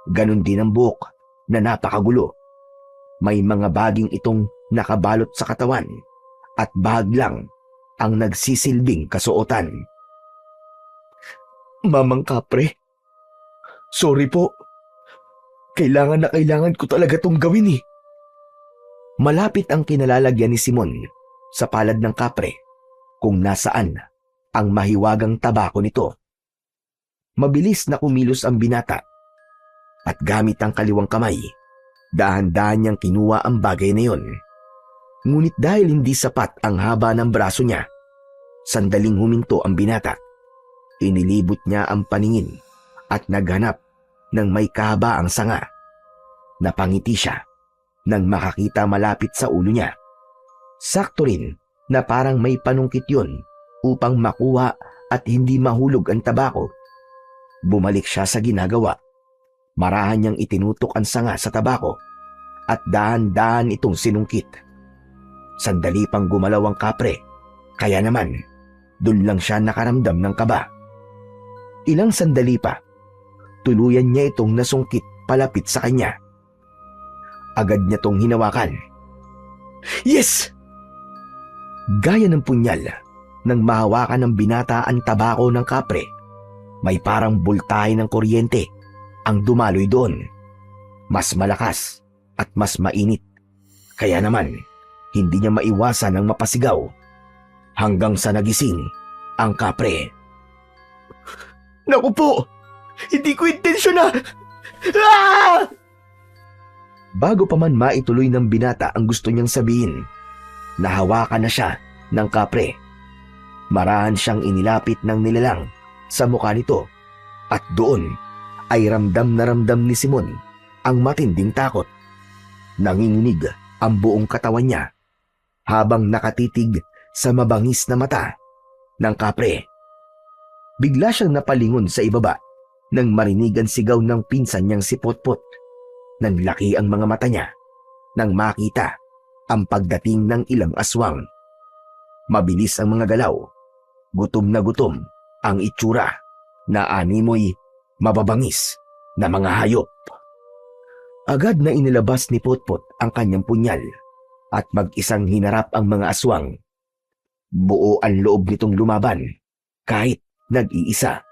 Ganon din ang buhok na napakagulo. May mga baging itong nakabalot sa katawan at bahag lang ang nagsisilbing kasuotan. Mamang Kapre, sorry po. Kailangan na kailangan ko talaga tong gawin eh. Malapit ang kinalalagyan ni Simon sa palad ng kapre kung nasaan ang mahiwagang tabako nito. Mabilis na kumilos ang binata at gamit ang kaliwang kamay, dahan-dahan niyang kinuha ang bagay na yon. Ngunit dahil hindi sapat ang haba ng braso niya, sandaling huminto ang binata. Inilibot niya ang paningin at naghanap ng may kahabaang sanga. Napangiti siya nang makakita malapit sa ulo niya. Sakto rin na parang may panungkit yon upang makuha at hindi mahulog ang tabako. Bumalik siya sa ginagawa. Marahan niyang itinutok ang sanga sa tabako at dahan-dahan itong sinungkit. Sandali pang gumalaw ang kapre, kaya naman dun lang siya nakaramdam ng kaba. Ilang sandali pa, tuluyan niya itong nasungkit palapit sa kanya. Agad niya tong hinawakan. Yes! Gaya ng punyal, nang mahawakan ng binata ang tabako ng kapre, may parang bultahe ng kuryente ang dumaloy doon. Mas malakas at mas mainit. Kaya naman, hindi niya maiwasan ang mapasigaw hanggang sa nagising ang kapre. Naku po! Hindi ko intensyon na! Ah! Bago pa man maituloy ng binata ang gusto niyang sabihin, nahawakan na siya ng kapre. Marahan siyang inilapit ng nilalang sa mukha nito at doon ay ramdam na ramdam ni Simon ang matinding takot. Nanginginig ang buong katawan niya habang nakatitig sa mabangis na mata ng kapre. Bigla siyang napalingon sa ibaba nang marinig ang sigaw ng pinsan niyang si Potpot. Nanlaki ang mga mata niya nang makita ang pagdating ng ilang aswang. Mabilis ang mga galaw, gutom na gutom ang itsura na animoy mababangis na mga hayop. Agad na inilabas ni Potpot ang kanyang punyal at mag-isang hinarap ang mga aswang. Buo ang loob nitong lumaban kahit nag-iisa.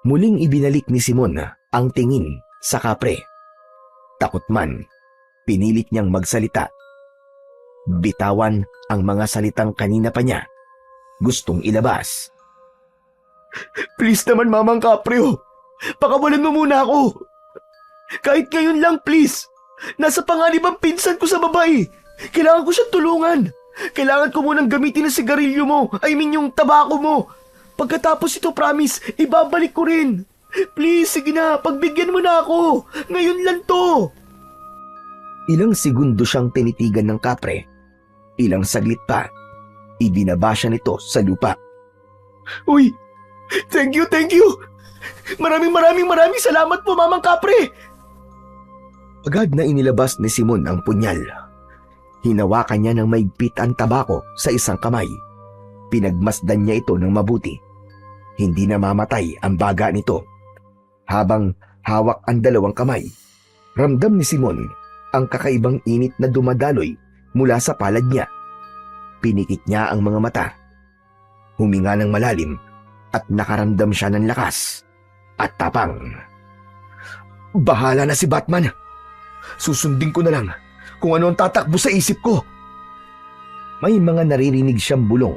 Muling ibinalik ni Simon ang tingin sa kapre. Takot man, pinilit niyang magsalita. Bitawan ang mga salitang kanina pa niya gustong ilabas. Please naman, Mamang Kapre, pakawalan mo muna ako. Kahit ngayon lang, please. Nasa panganib ang pinsan ko sa babae. Kailangan ko siyang tulungan. Kailangan ko munang gamitin ang sigarilyo mo. I mean yung tabako mo. Pagkatapos ito, promise, ibabalik ko rin. Please, sige na, pagbigyan mo na ako. Ngayon lang to. Ilang segundo siyang tinitigan ng kapre. Ilang saglit pa, ibinaba siya nito sa lupa. Uy, thank you, thank you. Maraming salamat po, Mamang Kapre. Agad na inilabas ni Simon ang punyal. Hinawakan niya ng maigpit ang tabako sa isang kamay. Pinagmasdan niya ito ng mabuti. Hindi na mamatay ang baga nito. Habang hawak ang dalawang kamay, ramdam ni Simon ang kakaibang init na dumadaloy mula sa palad niya. Pinikit niya ang mga mata. Huminga ng malalim at nakaramdam siya ng lakas at tapang. Bahala na si Batman. Susundin ko na lang kung ano ang tatakbo sa isip ko. May mga naririnig siyang bulong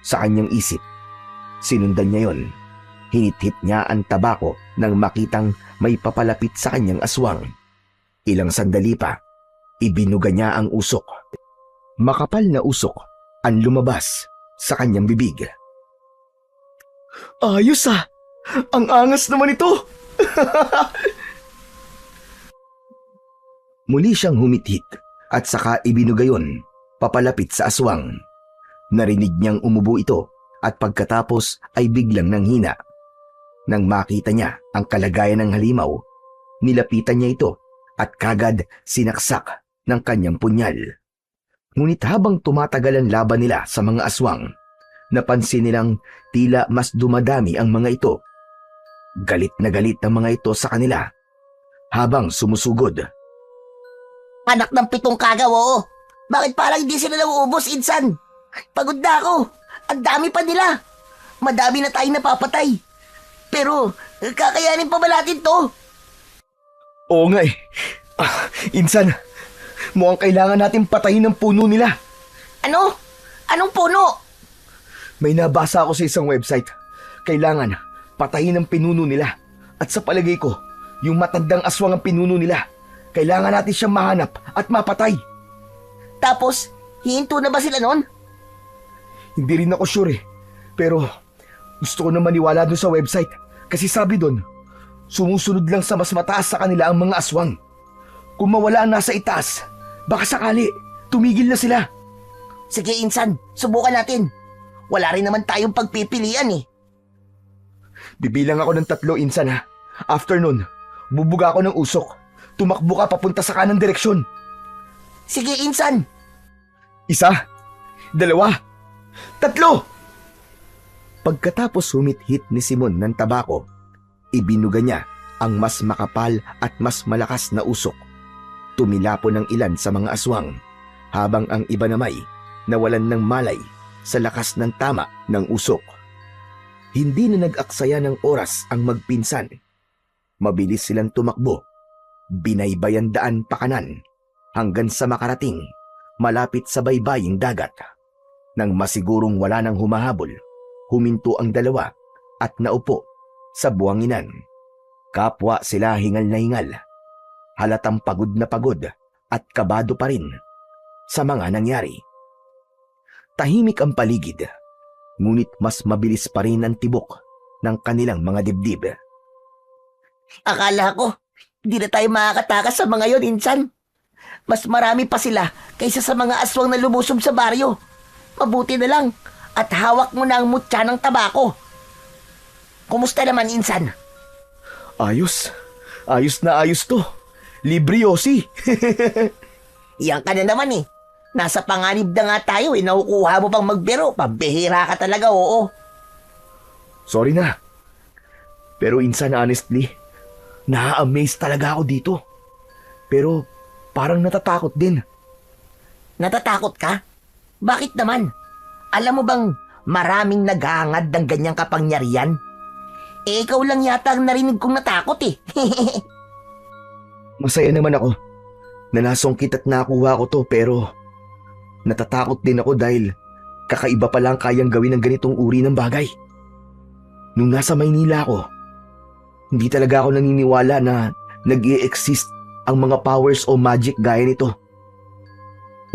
sa kanyang isip. Sinundan niya yon. Hinit-hit niya ang tabako nang makitang may papalapit sa kanyang aswang. Ilang sandali pa, ibinuga niya ang usok. Makapal na usok ang lumabas sa kanyang bibig. Ayos ah! Ang angas naman ito! Muli siyang humithit at saka ibinuga yon papalapit sa aswang. Narinig niyang umubo ito at pagkatapos ay biglang nanghina. Nang makita niya ang kalagayan ng halimaw, nilapitan niya ito at kagad sinaksak ng kanyang punyal. Ngunit habang tumatagal ang laban nila sa mga aswang, napansin nilang tila mas dumadami ang mga ito. Galit na galit ang mga ito sa kanila habang sumusugod. Anak ng 7 kagaw, oo. Bakit parang hindi sila nauubos, Insan? Pagod na ako. Ang dami pa nila. Madami na tayong napapatay. Pero, kakayanin pa ba natin to? Oo nga eh. Insan, mukhang kailangan natin patayin ang puno nila. Ano? Anong puno? May nabasa ako sa isang website. Kailangan patayin ang pinuno nila. At sa palagay ko, yung matandang aswang ang pinuno nila. Kailangan natin siyang mahanap at mapatay. Tapos, hihinto na ba sila nun? Hindi rin ako sure eh. Pero gusto ko na maniwala doon sa website. Kasi sabi doon, sumusunod lang sa mas mataas sa kanila ang mga aswang. Kung mawala ang nasa itaas, baka sakali, tumigil na sila. Sige, Insan, subukan natin. Wala rin naman tayong pagpipilian eh. Bibilang ako ng 3, Insan ha. After nun, bubuga ako ng usok. tumakbo ka papunta sa kanang direksyon. Sige, Insan. 1, 2, 3! Pagkatapos humit-hit ni Simon ng tabako, ibinuga niya ang mas makapal at mas malakas na usok. Tumilapon ng ilan sa mga aswang, habang ang iba namay nawalan ng malay sa lakas ng tama ng usok. Hindi na nag-aksaya ng oras ang magpinsan. Mabilis silang tumakbo, binaybayan daan pakanan, hanggang sa makarating malapit sa baybaying dagat. Nang masigurong wala nang humahabol, huminto ang dalawa at naupo sa buwanginan. Kapwa sila hingal na hingal, halatang pagod na pagod at kabado pa rin sa mga nangyari. Tahimik ang paligid, ngunit mas mabilis pa rin ang tibok ng kanilang mga dibdib. Akala ko, hindi na tayo makakatakas sa mga yon, Insan. Mas marami pa sila kaysa sa mga aswang na lumusob sa baryo. Mabuti na lang at hawak mo na ang mutya ng tabako. Kumusta naman, Insan? Ayos. Ayos na ayos to. Libre, Yossi. Iyan ka na naman eh. Nasa panganib na nga tayo eh. Nakukuha mo pang magbiro. Pambihira ka talaga, oo. Sorry na. Pero insan, honestly, na-amaze talaga ako dito. Pero parang natatakot din. Natatakot ka? Bakit naman? Alam mo bang maraming naghahangad ng ganyang kapangyarihan? Eh, ikaw lang yata ang narinig kong natakot eh. Masaya naman ako na nasungkit at nakuha ko to, pero natatakot din ako dahil kakaiba pa lang kayang gawin ng ganitong uri ng bagay. Nung nasa Maynila ako, hindi talaga ako naniniwala na nag-i-exist ang mga powers o magic gaya nito.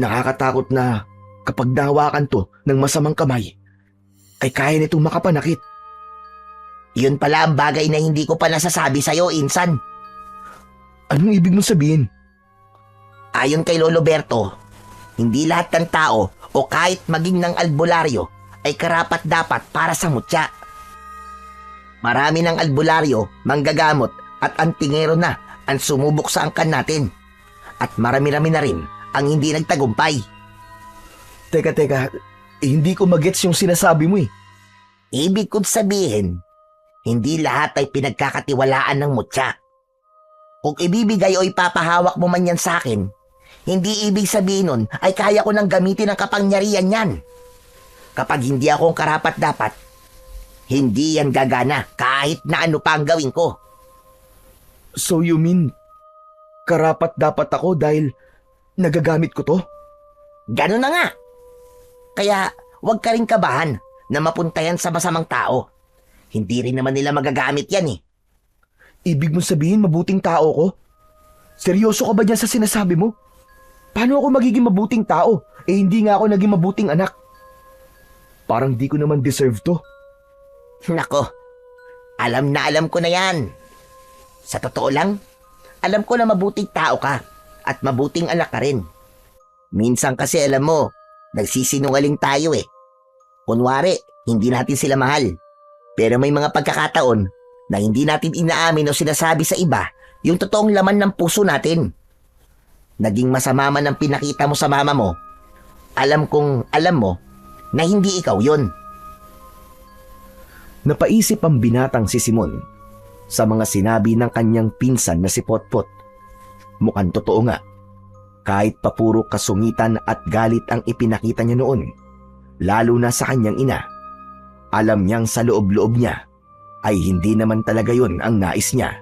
Nakakatakot na kapag nahawakan to ng masamang kamay, ay kaya nitong makapanakit. Yun pala ang bagay na hindi ko pa nasasabi sa'yo, Insan. Anong ibig mong sabihin? Ayon kay Lolo Berto, hindi lahat ng tao o kahit maging ng albularyo ay karapat-dapat para sa mutya. Marami ng albularyo, manggagamot at antingero na ang sumubok sa angkan natin. At marami-rami na rin ang hindi nagtagumpay. Teka, hindi ko magets yung sinasabi mo eh. Ibig kong sabihin, hindi lahat ay pinagkakatiwalaan ng mutya. Kung ibibigay o ipapahawak mo man yan sa akin, hindi ibig sabihin nun ay kaya ko nang gamitin ang kapangyarihan yan. Kapag hindi ako ang karapat-dapat, hindi yan gagana kahit na ano pa ang gawin ko. So you mean, karapat-dapat ako dahil nagagamit ko to? Ganun na nga. Kaya huwag ka rin kabahan na mapunta yan sa masamang tao. Hindi rin naman nila magagamit yan eh. Ibig mong sabihin mabuting tao ko? Seryoso ka ba dyan sa sinasabi mo? Paano ako magiging mabuting tao? Eh hindi nga ako naging mabuting anak. Parang di ko naman deserve to. Nako, alam na alam ko na yan. Sa totoo lang, alam ko na mabuting tao ka at mabuting anak ka rin. Minsan kasi alam mo, nagsisinungaling tayo eh. Kunwari, hindi natin sila mahal. Pero may mga pagkakataon na hindi natin inaamin o sinasabi sa iba yung totoong laman ng puso natin. Naging masama man ang pinakita mo sa mama mo, alam kong alam mo na hindi ikaw yun. Napaisip ang binatang si Simon sa mga sinabi ng kanyang pinsan na si Potpot. Mukhang totoo nga. Kahit pa puro kasungitan at galit ang ipinakita niya noon, lalo na sa kanyang ina, alam niyang sa loob-loob niya ay hindi naman talaga yon ang nais niya.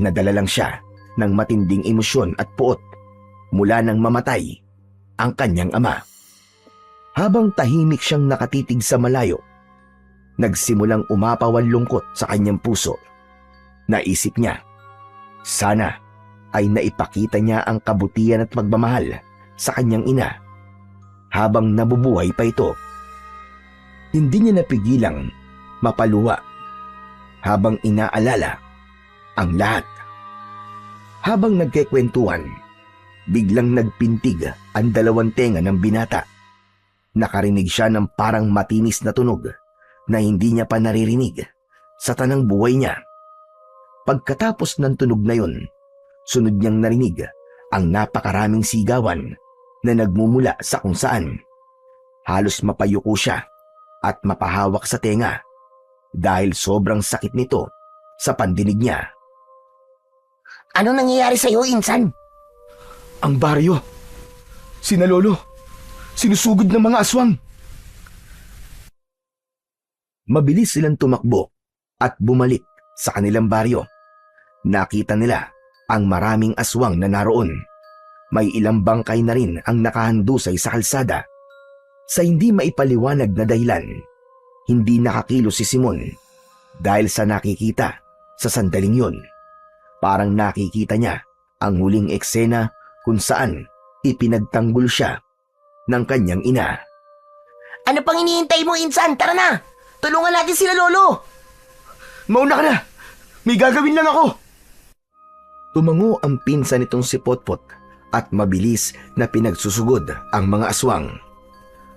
Nadala lang siya ng matinding emosyon at puot mula nang mamatay ang kanyang ama. Habang tahimik siyang nakatitig sa malayo, nagsimulang umapaw ang lungkot sa kanyang puso. Naisip niya, sana ay naipakita niya ang kabutihan at pagmamahal sa kanyang ina habang nabubuhay pa ito. Hindi niya napigilang mapaluha habang inaalala ang lahat. Habang nagkikwentuhan, biglang nagpintig ang dalawang tenga ng binata. Nakarinig siya ng parang matinis na tunog na hindi niya pa naririnig sa tanang buhay niya. Pagkatapos ng tunog na yun, sunod niyang narinig ang napakaraming sigawan na nagmumula sa kung saan. Halos mapayuko siya at mapahawak sa tenga dahil sobrang sakit nito sa pandinig niya. Ano nangyayari sa'yo, Insan? Ang baryo. Sina Lolo. Sinusugod ng mga aswang. Mabilis silang tumakbo at bumalik sa kanilang baryo. Nakita nila ang maraming aswang na naroon. May ilang bangkay na rin ang nakahandusay sa kalsada. Sa hindi maipaliwanag na dahilan, hindi nakakilo si Simon dahil sa nakikita sa sandaling yun. Parang nakikita niya ang huling eksena kung saan ipinagtanggol siya ng kanyang ina. Ano pang hinihintay mo, Insan? Tara na! Tulungan natin sila, Lolo! Mauna ka na! May gagawin lang ako! Tumango ang pinsan nitong si Potpot at mabilis na pinagsusugod ang mga aswang.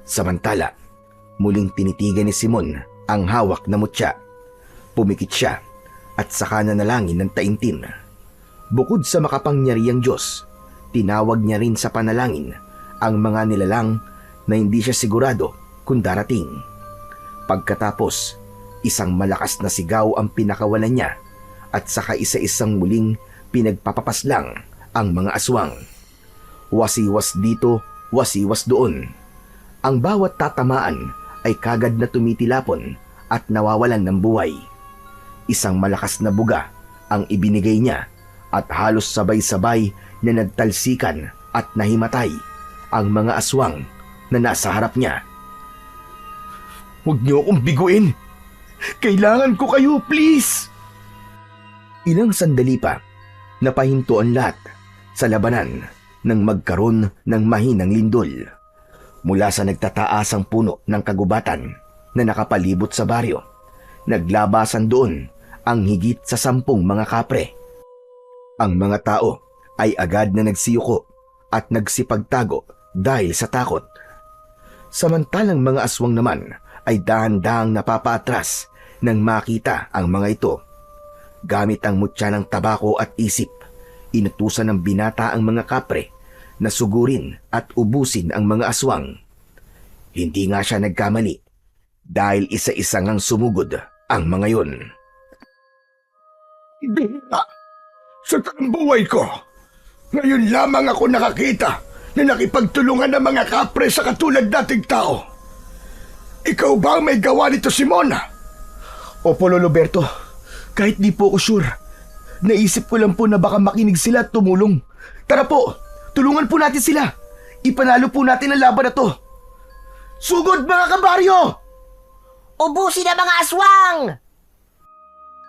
Samantala, muling tinitigan ni Simon ang hawak na mutya. Pumikit siya at saka nanalangin ng taimtim. Bukod sa makapangyarihang Diyos, tinawag niya rin sa panalangin ang mga nilalang na hindi siya sigurado kung darating. Pagkatapos, isang malakas na sigaw ang pinakawalan niya at saka isa-isang muling pinagpapapaslang ang mga aswang. Wasiwas dito, wasiwas doon. Ang bawat tatamaan ay kagad na tumitilapon at nawawalan ng buhay. Isang malakas na buga ang ibinigay niya at halos sabay-sabay na nagtalsikan at nahimatay ang mga aswang na nasa harap niya. Huwag niyo akong biguin! Kailangan ko kayo, please! Ilang sandali pa, napahinto ang lahat sa labanan nang magkaroon ng mahinang lindol. Mula sa nagtataasang puno ng kagubatan na nakapalibot sa baryo, naglabasan doon ang higit sa 10 mga kapre. Ang mga tao ay agad na nagsiyuko at nagsipagtago dahil sa takot. Samantalang mga aswang naman ay dahan-dahang napapaatras nang makita ang mga ito. Gamit ang mutya ng tabako at isip, inutusan ng binata ang mga kapre na sugurin at ubusin ang mga aswang. Hindi nga siya nagkamali dahil isa-isa ngang sumugod ang mga yon. Hindi na. Sa taong buhay ko, ngayon lamang ako nakakita na nakipagtulungan ng mga kapre sa katulad nating tao. Ikaw ba ang may gawa nito, Simon? Opo, Lolo Berto. Kahit di po ako sure. Naisip ko lang po na baka makinig sila at tumulong. Tara po, tulungan po natin sila. Ipanalo po natin ang laban na to. Sugod mga kabaryo! Ubusin ang mga aswang!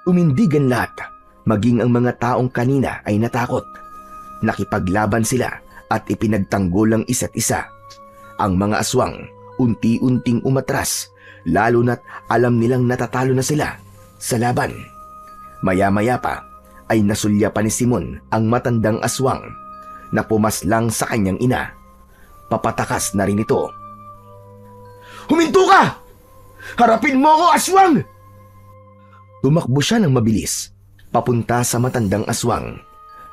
Umindig ang lahat, maging ang mga taong kanina ay natakot. Nakipaglaban sila at ipinagtanggol ang isa't isa. Ang mga aswang unti-unting umatras, lalo na't alam nilang natatalo na sila sa laban. Maya-maya pa ay nasulya pa ni Simon ang matandang aswang na pumaslang sa kanyang ina. Papatakas na rin ito. Huminto ka! Harapin mo ako, aswang! Tumakbo siya ng mabilis, papunta sa matandang aswang.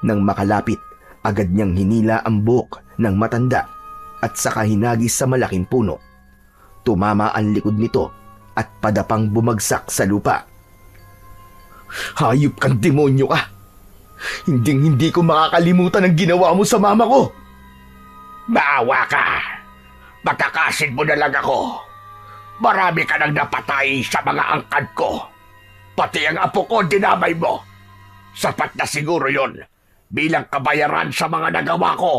Nang makalapit, agad niyang hinila ang buhok ng matanda at saka hinagis sa malaking puno. Tumama ang likod nito at padapang bumagsak sa lupa. Hayop kang demonyo ka! Hinding-hindi ko makakalimutan ang ginawa mo sa mama ko! Maawa ka! Magkakasid mo na lang ako. Marami ka nang napatay sa mga angkad ko. Pati ang apo ko dinamay mo. Sapat na siguro yon bilang kabayaran sa mga nagawa ko.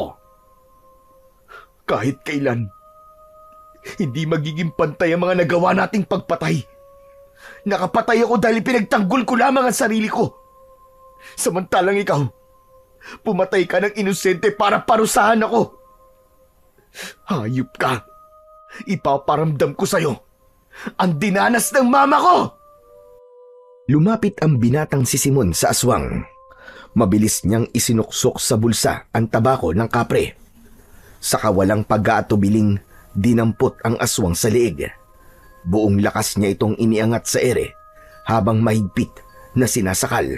Kahit kailan, hindi magiging pantay ang mga nagawa nating pagpatay. Nakapatay ako dahil pinagtanggol ko lamang ang sarili ko. Samantalang ikaw, pumatay ka ng inosente para parusahan ako. Hayop ka! Ipaparamdam ko sa'yo ang dinanas ng mama ko! Lumapit ang binatang si Simon sa aswang. Mabilis niyang isinuksok sa bulsa ang tabako ng kapre. Sa kawalang pag-aatubiling, dinampot ang aswang sa leeg. Buong lakas niya itong iniangat sa ere habang mahigpit na sinasakal.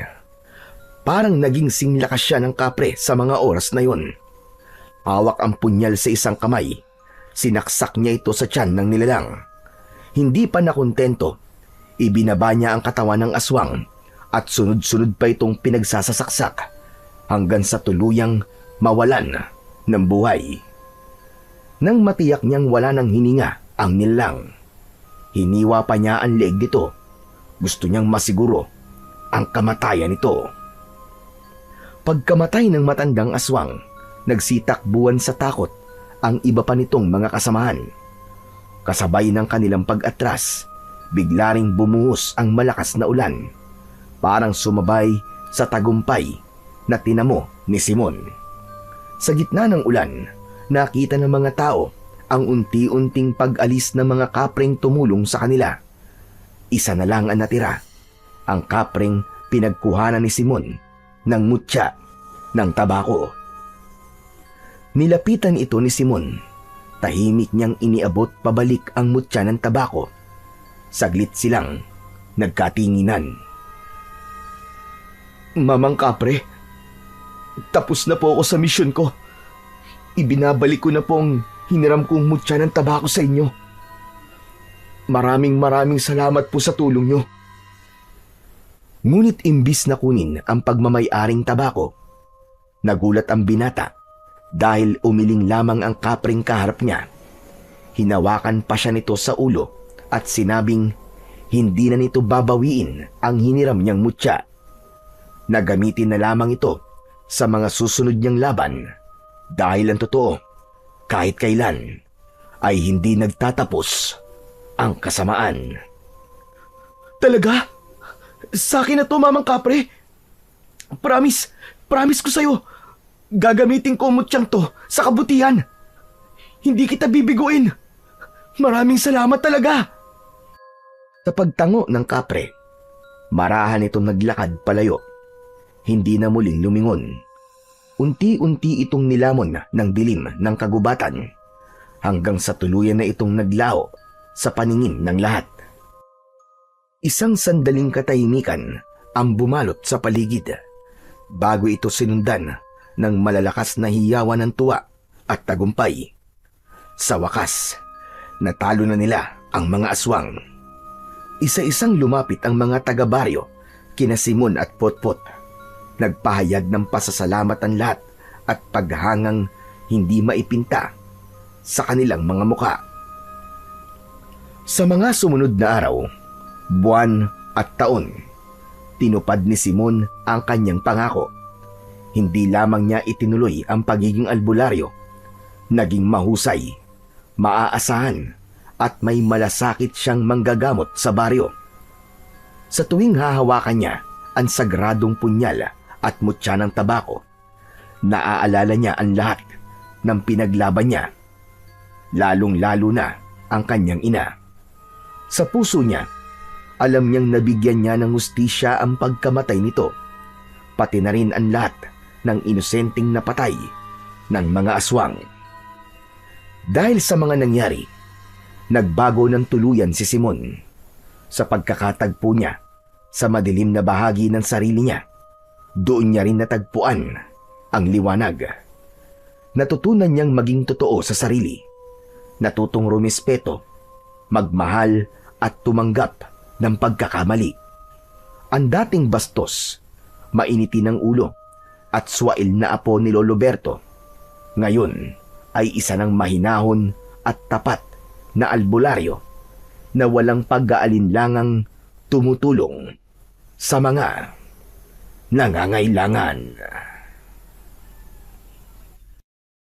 Parang naging singlakas siya ng kapre sa mga oras na yun. Hawak ang punyal sa isang kamay. Sinaksak niya ito sa tiyan ng nilalang. Hindi pa nakontento, ibinaba niya ang katawan ng aswang at sunod-sunod pa itong pinagsasasaksak hanggang sa tuluyang mawalan ng buhay. Nang matiyak niyang wala ng hininga ang nilalang, hiniwa pa niya ang leeg nito. Gusto niyang masiguro ang kamatayan nito. Pagkamatay ng matandang aswang, nagsitakbuhan sa takot ang iba pa nitong mga kasamahan. Kasabay ng kanilang pag-atras, bigla ring bumuhos ang malakas na ulan, parang sumabay sa tagumpay na tinamo ni Simon. Sa gitna ng ulan, nakita ng mga tao ang unti-unting pag-alis ng mga kapreng tumulong sa kanila. Isa na lang ang natira, ang kapreng pinagkuhanan ni Simon ng mutya ng tabako. Nilapitan ito ni Simon. Tahimik niyang iniabot pabalik ang mutya ng tabako. Saglit silang nagkatinginan. Mamang kapre, tapos na po ako sa misyon ko. Ibinabalik ko na pong hiniram kong mutya ng tabako sa inyo. Maraming salamat po sa tulong nyo. Ngunit imbis na kunin ang pagmamay-aring tabako, nagulat ang binata dahil umiling lamang ang kapreng kaharap niya. Hinawakan pa siya nito sa ulo at sinabing hindi na nito babawiin ang hiniram niyang mutya. Nagamitin na lamang ito sa mga susunod niyang laban dahil ang totoo, kahit kailan ay hindi nagtatapos ang kasamaan. Talaga? Sa akin na to, mamang kapre. Promise ko sa'yo. Gagamitin ko ang mutyang to sa kabutihan. Hindi kita bibiguin. Maraming salamat talaga. Sa pagtango ng kapre, marahan itong naglakad palayo. Hindi na muling lumingon. Unti-unti itong nilamon ng dilim ng kagubatan hanggang sa tuluyan na itong naglao sa paningin ng lahat. Isang sandaling katahimikan ang bumalot sa paligid bago ito sinundan ng malalakas na hiyawan ng tuwa at tagumpay. Sa wakas, natalo na nila ang mga aswang. Isa-isang lumapit ang mga taga-baryo kina Simon at Potpot. Nagpahayag ng pasasalamat ang lahat at paghangang hindi maipinta sa kanilang mga muka. Sa mga sumunod na araw, buwan at taon, tinupad ni Simon ang kanyang pangako. Hindi lamang niya itinuloy ang pagiging albularyo, naging mahusay, maaasahan at may malasakit siyang manggagamot sa baryo. Sa tuwing hahawakan niya ang sagradong punyal at mutya ng tabako, naaalala niya ang lahat ng pinaglaban niya, lalong-lalo na ang kanyang ina. Sa puso niya, alam niyang nabigyan niya ng hustisya ang pagkamatay nito, pati na rin ang lahat ng inosenteng napatay ng mga aswang. Dahil sa mga nangyari, nagbago ng tuluyan si Simon. Sa pagkakatagpo niya sa madilim na bahagi ng sarili niya, doon niya rin natagpuan ang liwanag. Natutunan niyang maging totoo sa sarili, natutong rumispeto, magmahal at tumanggap ng pagkakamali. Ang dating bastos, mainiti ng ulo at swail na apo ni Lolo Berto, ngayon ay isa ng mahinahon at tapat na albularyo na walang pag-aalinlangang tumutulong sa mga nangangailangan.